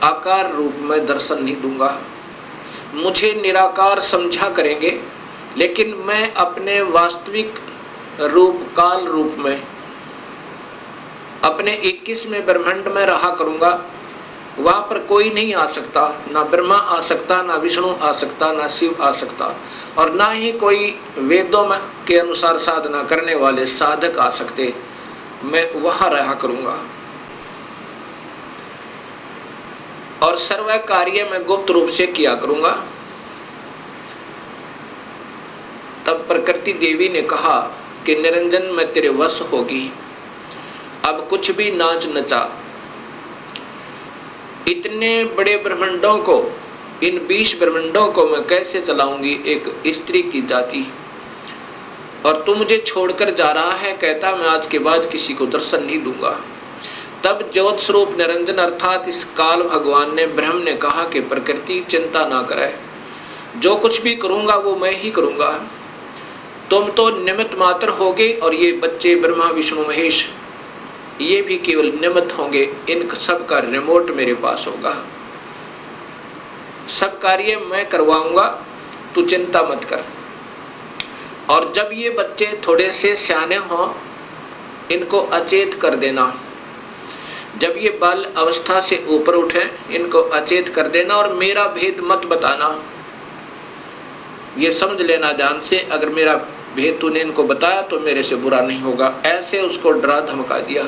आकार रूप में दर्शन नहीं दूंगा। मुझे निराकार समझा करेंगे, लेकिन मैं अपने वास्तविक रूप, काल रूप में, अपने 21वें ब्रह्मांड में रहा करूंगा। वहां पर कोई नहीं आ सकता, ना ब्रह्मा आ सकता, ना विष्णु आ सकता, ना शिव आ सकता, और ना ही कोई वेदों में के अनुसार साधना करने वाले साधक आ सकते। मैं वहां रहा करूंगा और सर्व कार्य मैं गुप्त रूप से किया करूंगा। तब प्रकृति देवी ने कहा कि निरंजन, मैं तेरे वश होगी, अब कुछ भी नाच नचा। इतने बड़े ब्रह्मांडों को, इन 20 ब्रह्मांडों को मैं कैसे चलाऊंगी एक स्त्री की जाति, और तू मुझे छोड़कर जा रहा है, कहता मैं आज के बाद किसी को दर्शन नहीं दूंगा। तब ज्योत स्वरूप निरंजन अर्थात इस काल भगवान ने, ब्रह्म ने कहा कि प्रकृति चिंता ना करे, जो कुछ भी करूंगा वो मैं ही करूंगा, तुम तो निमित्त मात्र होगे और ये बच्चे ब्रह्मा विष्णु महेश ये भी केवल निमित्त होंगे, इन सब का रिमोट मेरे पास होगा, सब कार्य मैं करवाऊंगा, तू चिंता मत कर। और जब ये बच्चे थोड़े से सियाने हों इनको अचेत कर देना, जब ये बाल अवस्था से ऊपर उठे इनको अचेत कर देना और मेरा भेद मत बताना, ये समझ लेना ध्यान से, अगर मेरा भेद तूने इनको बताया तो मेरे से बुरा नहीं होगा। ऐसे उसको डरा धमका दिया।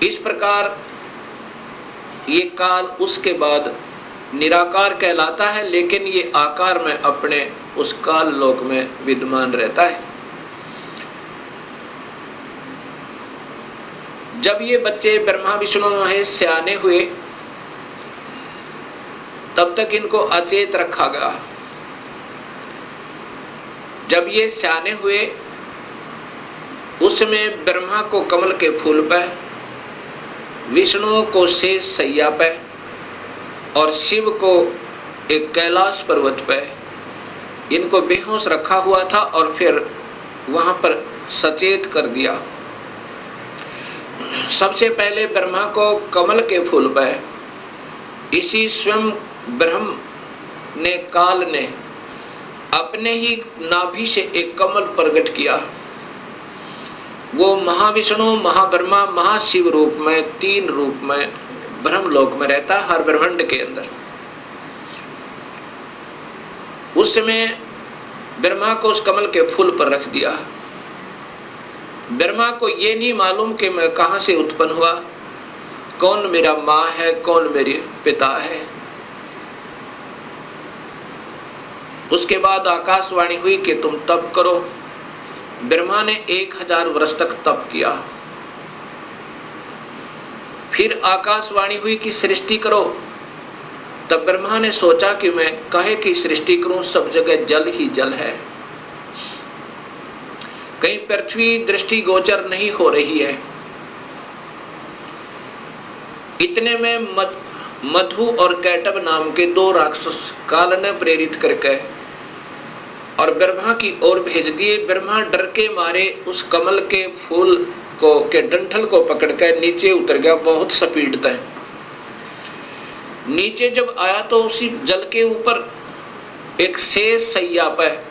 इस प्रकार ये काल उसके बाद निराकार कहलाता है, लेकिन ये आकार में अपने उस काल लोक में विद्यमान रहता है। जब ये बच्चे ब्रह्मा विष्णु महेश सियाने हुए तब तक इनको अचेत रखा गया। जब ये सियाने हुए उसमें ब्रह्मा को कमल के फूल पे, विष्णु को शेष सैया पे और शिव को एक कैलाश पर्वत पे इनको बेहोश रखा हुआ था और फिर वहां पर सचेत कर दिया। सबसे पहले ब्रह्मा को कमल के फूल पे इसी स्वयं ब्रह्म ने, काल ने अपने ही नाभि से एक कमल प्रकट किया। वो महाविष्णु, महाब्रह्मा, महाशिव रूप में, 3 रूप में ब्रह्मलोक में रहता है हर ब्रह्मांड के अंदर। उस समय ब्रह्मा को उस कमल के फूल पर रख दिया। ब्रह्मा को ये नहीं मालूम कि मैं कहां से उत्पन्न हुआ, कौन मेरा माँ है, कौन मेरे पिता है। उसके बाद आकाशवाणी हुई कि तुम तप करो। ब्रह्मा ने 1000 वर्ष तक तप किया। फिर आकाशवाणी हुई कि सृष्टि करो। तब ब्रह्मा ने सोचा कि मैं काहे की सृष्टि करूं, सब जगह जल ही जल है, कहीं पृथ्वी दृष्टि गोचर नहीं हो रही है। इतने में मधु और कैटब नाम के 2 राक्षस काल ने प्रेरित करके और ब्रह्मा की ओर भेज दिए। ब्रह्मा डर के मारे उस कमल के फूल को के डंठल को पकड़कर नीचे उतर गया बहुत स्पीड तक। नीचे जब आया तो उसी जल के ऊपर एक शेष सैया पर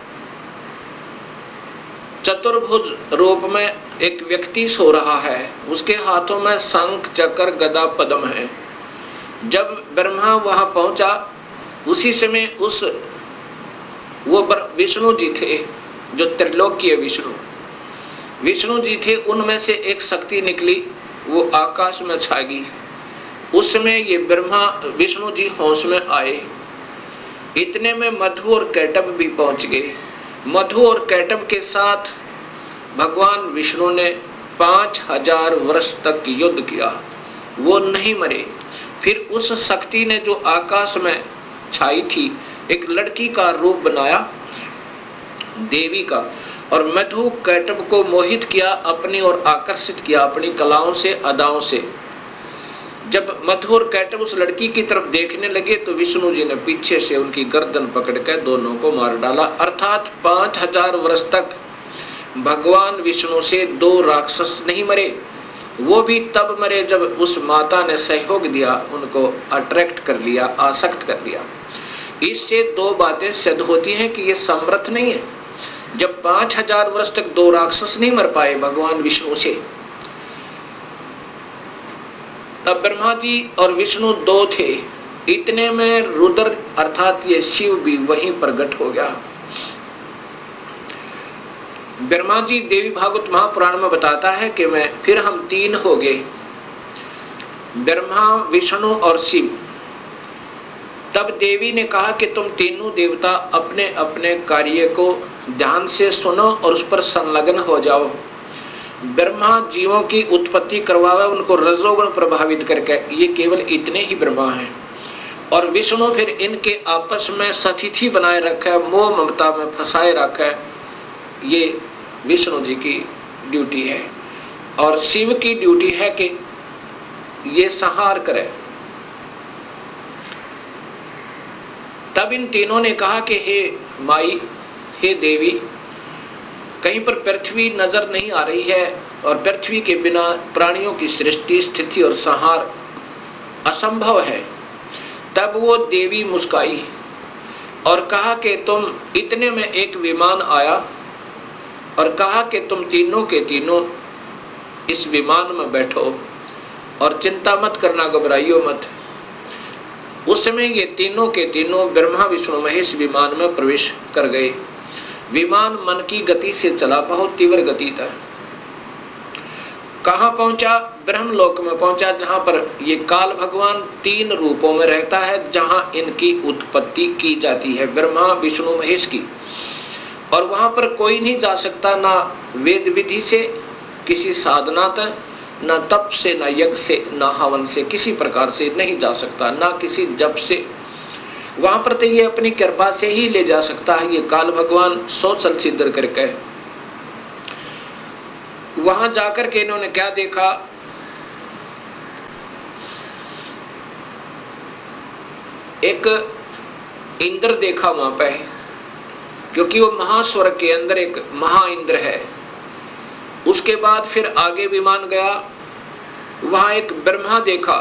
चतुर्भुज रूप में एक व्यक्ति सो रहा है। उसके हाथों में शंख, चक्र, गदा, पद्म है। जब ब्रह्मा वहां पहुंचा उसी समय उस वो विष्णु जी थे जो त्रिलोकीय विष्णु जी थे, उनमें से एक शक्ति निकली, वो आकाश में छा गई। उस समय ये ब्रह्मा विष्णु जी होश में आए। इतने में मधु और कैटब भी पहुंच गए। मधु और कैटब के साथ भगवान विष्णु ने 5000 वर्ष तक युद्ध किया, वो नहीं मरे। फिर उस शक्ति ने जो आकाश में छाई थी एक लड़की का रूप बनाया, देवी का, और मधु कैटब को मोहित किया, अपनी ओर आकर्षित किया अपनी कलाओं से, अदाओं से। जब मधु और कैटब उस लड़की की तरफ देखने लगे तो विष्णु जी ने पीछे से उनकी गर्दन पकड़कर दोनों को मार डाला। अर्थात 5000 वर्ष तक भगवान विष्णु से 2 राक्षस नहीं मरे। वो भी तब मरे जब उस माता ने सहयोग दिया, उनको अट्रैक्ट कर लिया, आसक्त कर लिया। इससे 2 बातें सिद्ध होती हैं कि ये समर्थ नहीं है। जब 5000 वर्ष तक 2 राक्षस नहीं मर पाए भगवान विष्णु से, तब ब्रह्मा जी और विष्णु 2 थे। इतने में रुद्र अर्थात ये शिव भी वहीं प्रकट हो गया। ब्रह्मा जी देवी भागवत महापुराण में बताता है कि फिर हम तीन हो गए, ब्रह्मा, विष्णु और शिव। तब देवी ने कहा कि तुम तीनों देवता अपने अपने कार्य को ध्यान से सुनो और उस पर संलग्न हो जाओ। ब्रह्मा जीवों की उत्पत्ति करवावे, उनको रजोगुण प्रभावित करके, ये केवल इतने ही ब्रह्मा हैं। और विष्णु फिर इनके आपस में सतिथि बनाए रखा है, मोह ममता में फंसाए रखा है, ये विष्णु जी की ड्यूटी है। और शिव की ड्यूटी है कि ये संहार करे। तब इन तीनों ने कहा कि हे माई, हे देवी, कहीं पर पृथ्वी नजर नहीं आ रही है और पृथ्वी के बिना प्राणियों की सृष्टि, स्थिति और संहार असंभव है। तब वो देवी मुस्काई और कहा कि तुम, इतने में एक विमान आया और कहा कि तुम तीनों के तीनों इस विमान में बैठो और चिंता मत करना, घबराइयो मत। उस समय ये तीनों के तीनों ब्रह्मा, विष्णु, महेश विमान में प्रवेश कर गए। विमान मन की गति से चला, बहुत तीव्र गति था। कहाँ पहुंचा? ब्रह्मलोक में पहुंचा, जहां पर ये काल भगवान तीन रूपों में रहता है, जहां इनकी उत्पत्ति की जाती है, ब्रह्मा, विष्णु, महेश की। और वहां पर कोई नहीं जा सकता, ना वेद विधि से, किसी साधना तक, ना तप से, ना यज्ञ से, ना हवन से, किसी प्रकार से नहीं जा सकता, ना किसी जप से। वहां पर तो ये अपनी कृपा से ही ले जा सकता है, ये काल भगवान सोचल सिद्ध करके। वहां जाकर के इन्होंने क्या देखा? एक इंद्र देखा वहां पे, क्योंकि वो महास्वर्ग के अंदर एक महा इंद्र है। उसके बाद फिर आगे विमान गया, वहां एक ब्रह्मा देखा।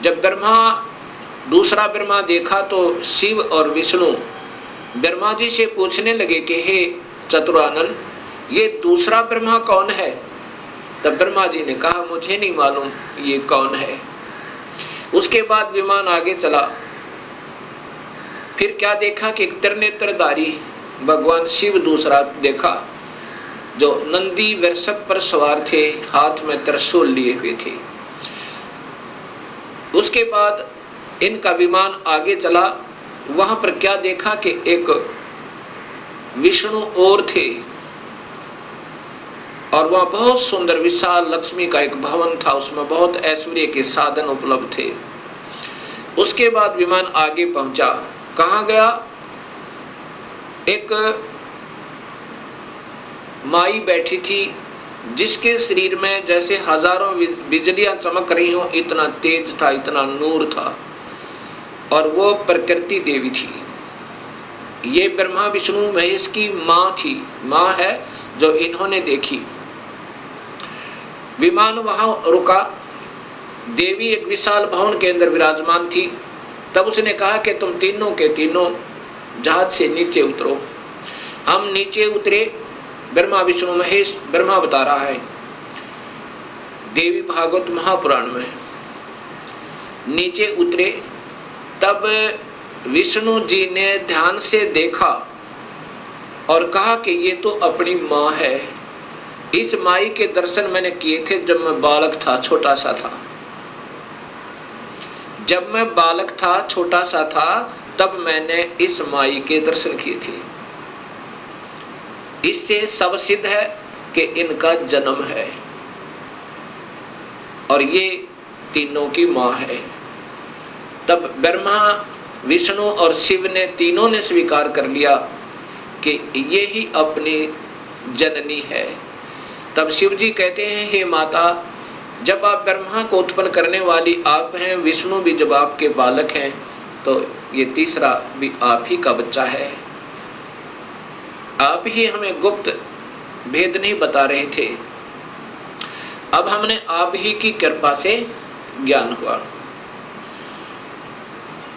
जब दूसरा ब्रह्मा देखा तो शिव और विष्णु ब्रह्मा जी से पूछने लगे कि हे चतुरानन, ये दूसरा ब्रह्मा कौन है? तब ब्रह्मा जी ने कहा, मुझे नहीं मालूम ये कौन है। उसके बाद विमान आगे चला। फिर क्या देखा कि एक त्रिनेत्रधारी भगवान शिव दूसरा देखा, जो नंदी वृषभ पर सवार थे, हाथ में त्रिशूल लिए हुए थे। उसके बाद इनका विमान आगे चला। वहां पर क्या देखा कि एक विष्णु और थे, और वहां बहुत सुंदर विशाल लक्ष्मी का एक भवन था, उसमें बहुत ऐश्वर्य के साधन उपलब्ध थे। उसके बाद विमान आगे पहुंचा। कहां गया? एक माई बैठी थी, जिसके शरीर में जैसे हजारों बिजलियां चमक रही हो, इतना तेज था, इतना नूर था, और वो प्रकृति देवी थी। ये ब्रह्मा, विष्णु, महेश की माँ थी, माँ है जो इन्होंने देखी। विमान वहां रुका। देवी एक विशाल भवन के अंदर विराजमान थी। तब उसने कहा कि तुम तीनों के तीनों जहाज से नीचे उतरो। हम नीचे उतरे। ब्रह्मा, विष्णु, महेश, ब्रह्मा बता रहा है देवी भागवत महापुराण में, नीचे उतरे। तब विष्णु जी ने ध्यान से देखा और कहा कि ये तो अपनी माँ है। इस माई के दर्शन मैंने किए थे जब मैं बालक था, छोटा सा था। जब मैं बालक था, छोटा सा था, तब मैंने इस माई के दर्शन किए थे। इससे सब सिद्ध है कि इनका जन्म है और ये तीनों की माँ है। तब ब्रह्मा, विष्णु और शिव ने तीनों ने स्वीकार कर लिया कि ये ही अपनी जननी है। तब शिव जी कहते हैं, हे माता, जब आप ब्रह्मा को उत्पन्न करने वाली आप हैं, विष्णु भी जब आपके बालक हैं, तो ये तीसरा भी आप ही का बच्चा है। आप ही हमें गुप्त भेद नहीं बता रहे थे, अब हमने आप ही की कृपा से ज्ञान हुआ।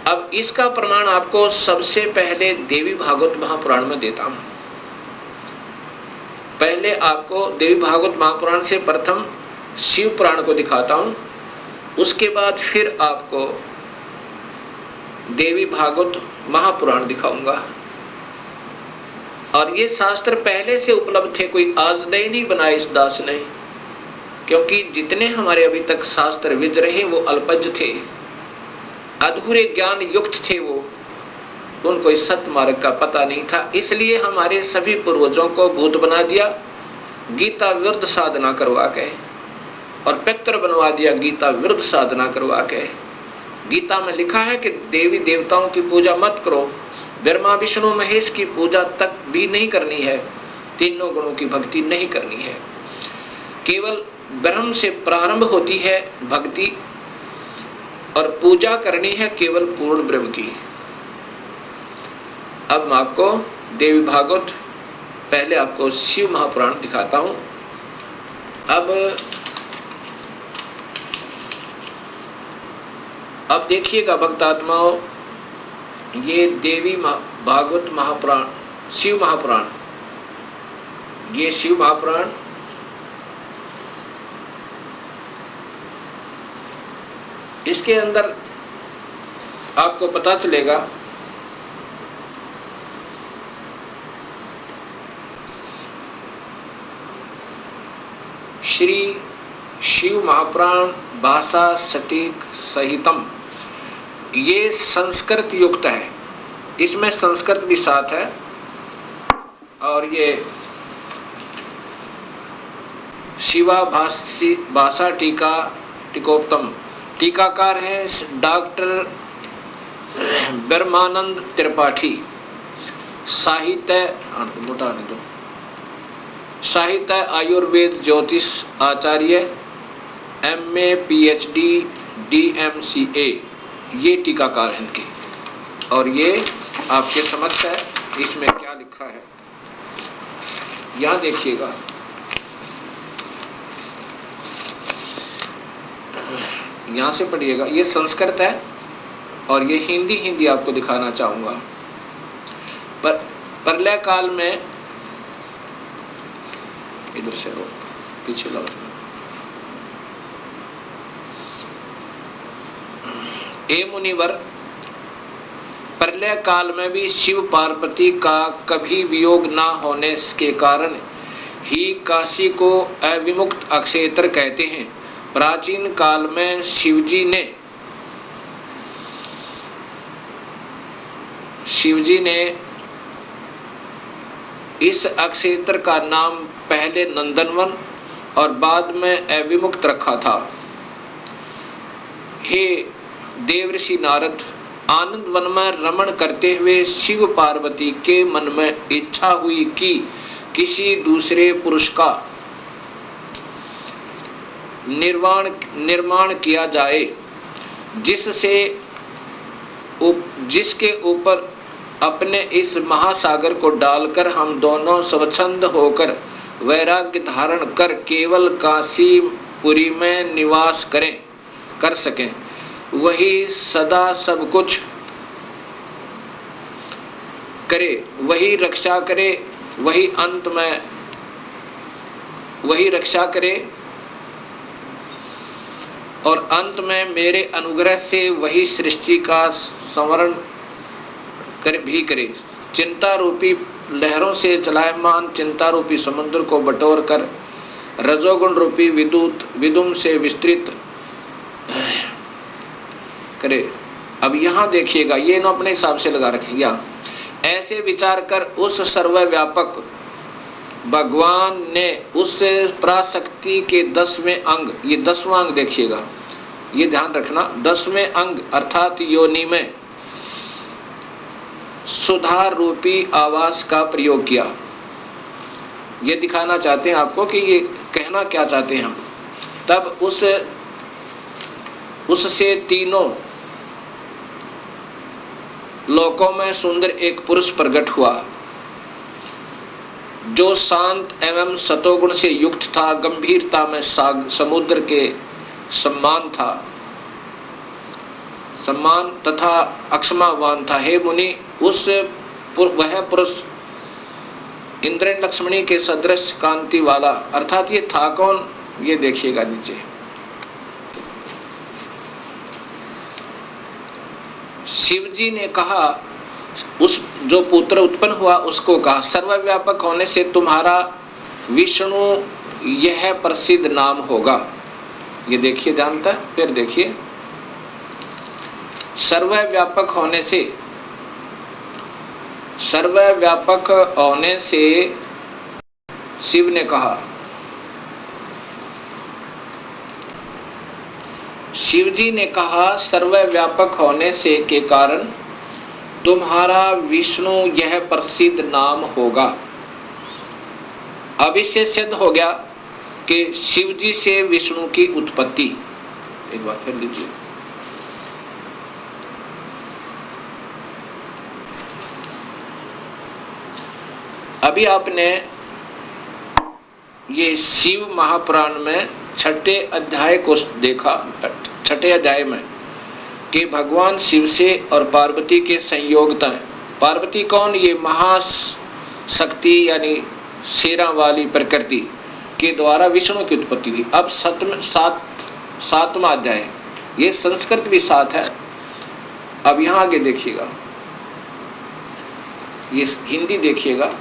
अब इसका प्रमाण आपको सबसे पहले देवी भागवत महापुराण में देता हूं। पहले आपको देवी भागवत महापुराण से प्रथम शिव पुराण को दिखाता हूं, उसके बाद फिर आपको देवी भागवत महापुराण दिखाऊंगा। और ये शास्त्र पहले से उपलब्ध थे, कोई आज नए नहीं बनाए इस दास ने, क्योंकि जितने हमारे अभी तक शास्त्र विद रहे वो अल्पज थे, अधूरे ज्ञान युक्त थे, वो उनको इस सत्य मार्ग का पता नहीं था। इसलिए हमारे सभी पूर्वजों को भूत बना दिया, गीता विरुद्ध साधना करवा के, और पितर बनवा दिया गीता विरुद्ध साधना करवा के। गीता में लिखा है कि देवी देवताओं की पूजा मत करो, ब्रह्मा विष्णु महेश की पूजा तक भी नहीं करनी है, तीनों गुणों की भक्ति नहीं करनी है, केवल ब्रह्म से प्रारंभ होती है भक्ति, और पूजा करनी है केवल पूर्ण ब्रह्म की। अब मैं आपको देवी भागवत, पहले आपको शिव महापुराण दिखाता हूं। अब देखिएगा भक्तात्माओं, ये देवी भागवत महापुराण, शिव महापुराण, ये शिव महापुराण इसके अंदर आपको पता चलेगा श्री शिव महापुराण भाषा सटीक सहितम, ये संस्कृत युक्त है, इसमें संस्कृत भी साथ है, और ये शिवा भाषा टीका टीकोत्तम, टीकाकार है डॉक्टर ब्रह्मानंद त्रिपाठी, साहित्य आयुर्वेद ज्योतिष आचार्य, MA PhD DMCA, ये टीकाकार हैं इनके, और ये आपके समक्ष है। इसमें क्या लिखा है यहाँ देखिएगा, यहाँ से पढ़िएगा। ये संस्कृत है और ये हिंदी आपको दिखाना चाहूंगा। पर प्रलय काल में, इधर से लो, पीछे लो, ए मुनिवर, प्रलय काल में भी शिव पार्वती का कभी वियोग ना होने के कारण ही काशी को अविमुक्त अक्षेत्र कहते हैं। प्राचीन काल में शिवजी ने इस अक्षेत्र का नाम पहले नंदनवन और बाद में अविमुक्त रखा था। हे देवर्षि नारद, आनंद वन में रमण करते हुए शिव पार्वती के मन में इच्छा हुई कि किसी दूसरे पुरुष का निर्माण किया जाए, जिसके ऊपर अपने इस महासागर को डालकर हम दोनों स्वच्छंद होकर वैराग्य धारण कर केवल काशीपुरी में निवास कर सकें। वही सदा सब कुछ करे, वही रक्षा करे, वही रक्षा करे, और अंत में मेरे अनुग्रह से वही सृष्टि का संवरण भी करे। चिंता रूपी लहरों से चलायमान चिंता रूपी समुद्र को बटोर कर रजोगुण रूपी विदुम से विस्तृत करे। अब यहाँ देखिएगा, ये ना अपने हिसाब से लगा रखेंगे। ऐसे विचार कर उस सर्वव्यापक भगवान ने उस पराशक्ति के 10वें अंग, ये 10वां अंग देखिएगा, ये ध्यान रखना, 10वें अंग अर्थात योनि में सुधार रूपी आवास का प्रयोग किया। ये दिखाना चाहते हैं आपको कि ये कहना क्या चाहते हैं हम। तब उससे तीनों लोकों में सुंदर एक पुरुष प्रकट हुआ, जो शांत एवं सतोगुण से युक्त था, गंभीरता में समुद्र के सम्मान तथा अक्षमावान था। हे मुनि, वह पुरुष इंद्र लक्ष्मणी के सदृश कांति वाला, अर्थात ये था कौन, ये देखिएगा नीचे। शिवजी ने कहा, जो पुत्र उत्पन्न हुआ उसको कहा सर्वव्यापक होने से तुम्हारा विष्णु यह प्रसिद्ध नाम होगा। ये देखिए ध्यान था, फिर देखिए सर्वव्यापक होने से, सर्वव्यापक होने से शिव ने कहा, शिव जी ने कहा सर्वव्यापक होने से के कारण तुम्हारा विष्णु यह प्रसिद्ध नाम होगा। अब इससे सिद्ध हो गया कि शिव जी से विष्णु की उत्पत्ति। एक बार फिर लीजिए, अभी आपने ये शिव महापुराण में छठे अध्याय को देखा। छठे अध्याय में कि भगवान शिव से और पार्वती के संयोगता है। पार्वती कौन? ये महाशक्ति यानी शेरा वाली प्रकृति के द्वारा विष्णु की उत्पत्ति हुई। अब सातवां अध्याय, ये संस्कृत भी साथ है। अब यहाँ आगे देखिएगा, ये हिंदी देखिएगा।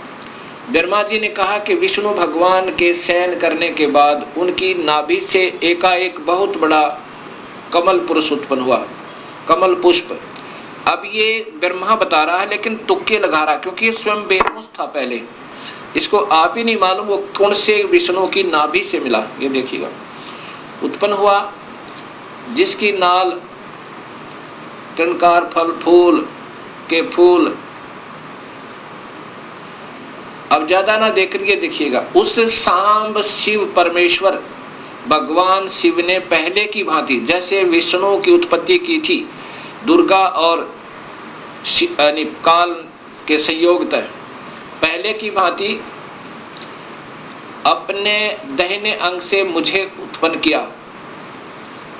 ब्रह्मा जी ने कहा कि विष्णु भगवान के शयन करने के बाद उनकी नाभि से एकाएक बहुत बड़ा कमल पुरुष उत्पन्न हुआ, कमल पुष्प। अब ये ब्रह्मा बता रहा है लेकिन तुक्के लगा रहा, क्योंकि ये स्वयं बेहोश था पहले, इसको आप ही नहीं मालूम वो कौन से विष्णु की नाभि से मिला। ये देखिएगा, उत्पन्न हुआ जिसकी नाल टनकार फल फूल के फूल। अब ज्यादा ना देख रही है, देखिएगा उस सांब शिव परमेश्वर भगवान शिव ने पहले की भांति जैसे विष्णु की उत्पत्ति की थी दुर्गा और काल के संयोग तय, पहले की भांति अपने दाहिने अंग से मुझे उत्पन्न किया।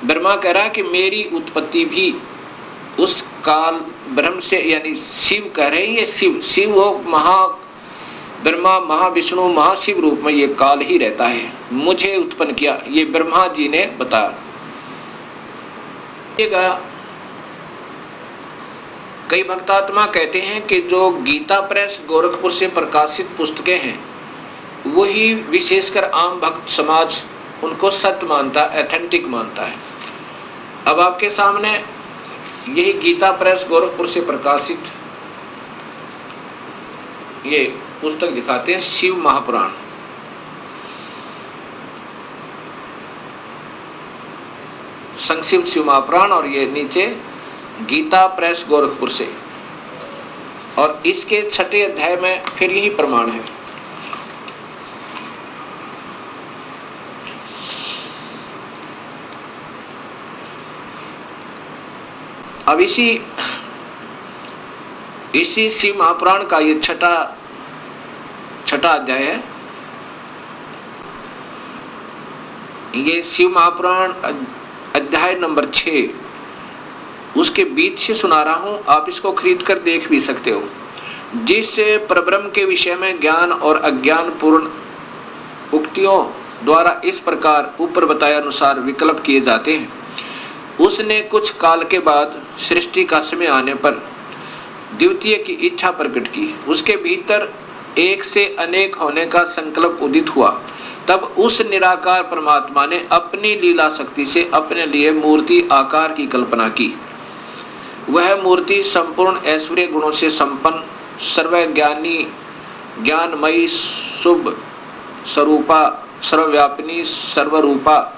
ब्रह्मा कह रहा कि मेरी उत्पत्ति भी उस काल ब्रह्म से, यानी शिव कह रहे हैं, ये शिव हो महा ब्रह्मा महाविष्णु महाशिव रूप में ये काल ही रहता है, मुझे उत्पन्न किया। ये ब्रह्मा जी ने बताया। कई भक्तात्मा कहते हैं कि जो गीता प्रेस गोरखपुर से प्रकाशित पुस्तकें हैं वही विशेषकर आम भक्त समाज उनको सत्य मानता, एथेंटिक मानता है। अब आपके सामने यही गीता प्रेस गोरखपुर से प्रकाशित ये पुस्तक दिखाते हैं, शिव महापुराण। संक्षिप्त शिव महापुराण, और ये नीचे गीता प्रेस गोरखपुर से, और इसके छठे अध्याय में फिर यही प्रमाण है। अब इसी शिव महापुराण का ये छठा अध्याय है। ये शिव महापुराण अध्याय नंबर 6, उसके बीच से सुना रहा हूं, आप इसको खरीद कर देख भी सकते हो। जिस परब्रह्म के विषय में ज्ञान और अज्ञान पूर्ण उक्तियों द्वारा इस प्रकार ऊपर बताए अनुसार विकल्प किए जाते हैं, उसने कुछ काल के बाद सृष्टि का समय आने पर द्वितीय की इच्छा प्रकट की। उसके भीतर एक से अनेक होने का संकल्प उदित हुआ। तब उस निराकार परमात्मा ने अपनी लीला शक्ति से अपने लिए मूर्ति आकार की कल्पना की। वह मूर्ति संपूर्ण ऐश्वर्य गुणों से संपन्न, सर्वज्ञानी, ज्ञानमयी, शुभ स्वरूपा, सर्वव्यापिनी, सर्वरूपा,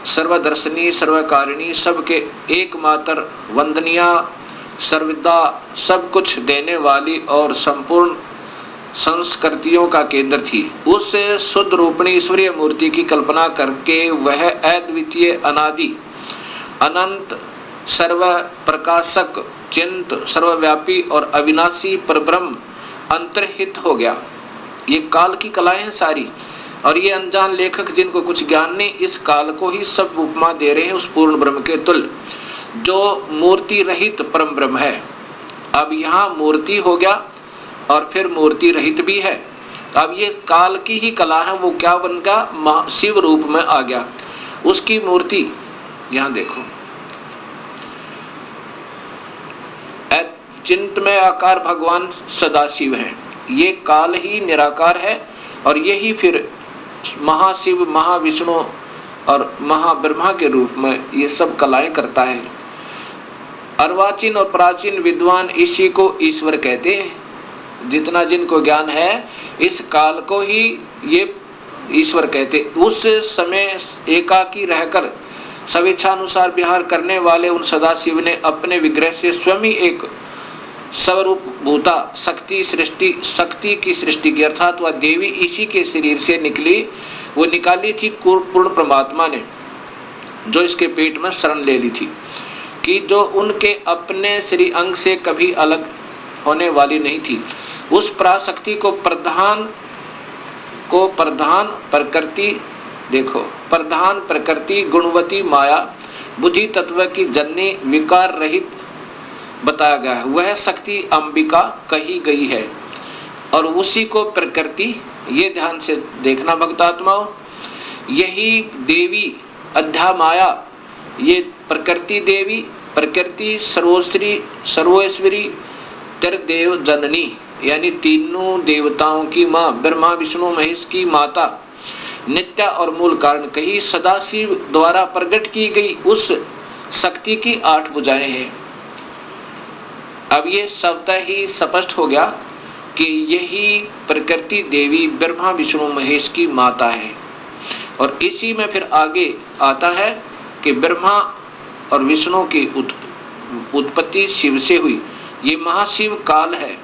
सर्वदर्शनी, सर्वकारिणी, सबके एकमात्र वंदनीय, सर्वदा सब कुछ देने वाली और संपूर्ण संस्कृतियों का केंद्र थी। उस शुद्ध रूपणी ईश्वरीय मूर्ति की कल्पना करके वह अद्वितीय, अनादि, अनंत, सर्व प्रकाशक, चिंत, सर्वव्यापी और अविनाशी परब्रह्म अंतर्हित हो गया। ये काल की कलाएं हैं सारी, और ये अनजान लेखक जिनको कुछ ज्ञान नहीं, इस काल को ही सब उपमा दे रहे हैं उस पूर्ण ब्रह्म के तुल्य जो मूर्ति रहित परम ब्रह्म है। अब यहाँ मूर्ति हो गया और फिर मूर्ति रहित भी है। अब ये काल की ही कला है, वो क्या बन गया? शिव रूप में आ गया। उसकी मूर्ति यहाँ देखो, चिंतमय आकार भगवान सदाशिव हैं। ये काल ही निराकार है और यही फिर महाशिव, महाविष्णु और महाब्रह्मा के रूप में ये सब कलाएं करता है। अर्वाचीन और प्राचीन विद्वान इसी को ईश्वर कहते हैं। जितना जिनको ज्ञान है इस काल को ही ये ईश्वर कहते। उस समय एकाकी रहकर स्वेच्छानुसार विहार करने वाले उन सदाशिव ने अपने विग्रह से स्वयं ही एक स्वरूप भूता शक्ति की सृष्टि की, अर्थात वह देवी इसी के शरीर से निकली, वो निकाली थी पूर्ण परमात्मा ने, जो इसके पेट में शरण ले ली थी, कि जो उनके अपने श्री अंग से कभी अलग होने वाली नहीं थी। उस पराशक्ति को प्रकृति, देखो, प्रधान प्रकृति गुणवती माया बुद्धि तत्व की जननी विकार रहित बताया गया है। वह शक्ति अंबिका कही गई है और उसी को प्रकृति, ये ध्यान से देखना भक्तात्माओं, यही देवी अध्या माया, ये प्रकृति देवी, प्रकृति सर्वोश्वरी त्रिदेव जननी, यानी तीनों देवताओं की माँ, ब्रह्मा विष्णु महेश की माता, नित्य और मूल कारण कही, सदाशिव द्वारा प्रकट की गई उस शक्ति की 8 भुजाएं हैं। अब ये शब्द ही स्पष्ट हो गया कि यही प्रकृति देवी ब्रह्मा विष्णु महेश की माता है। और इसी में फिर आगे आता है कि ब्रह्मा और विष्णु की उत्पत्ति शिव से हुई। ये महाशिव काल है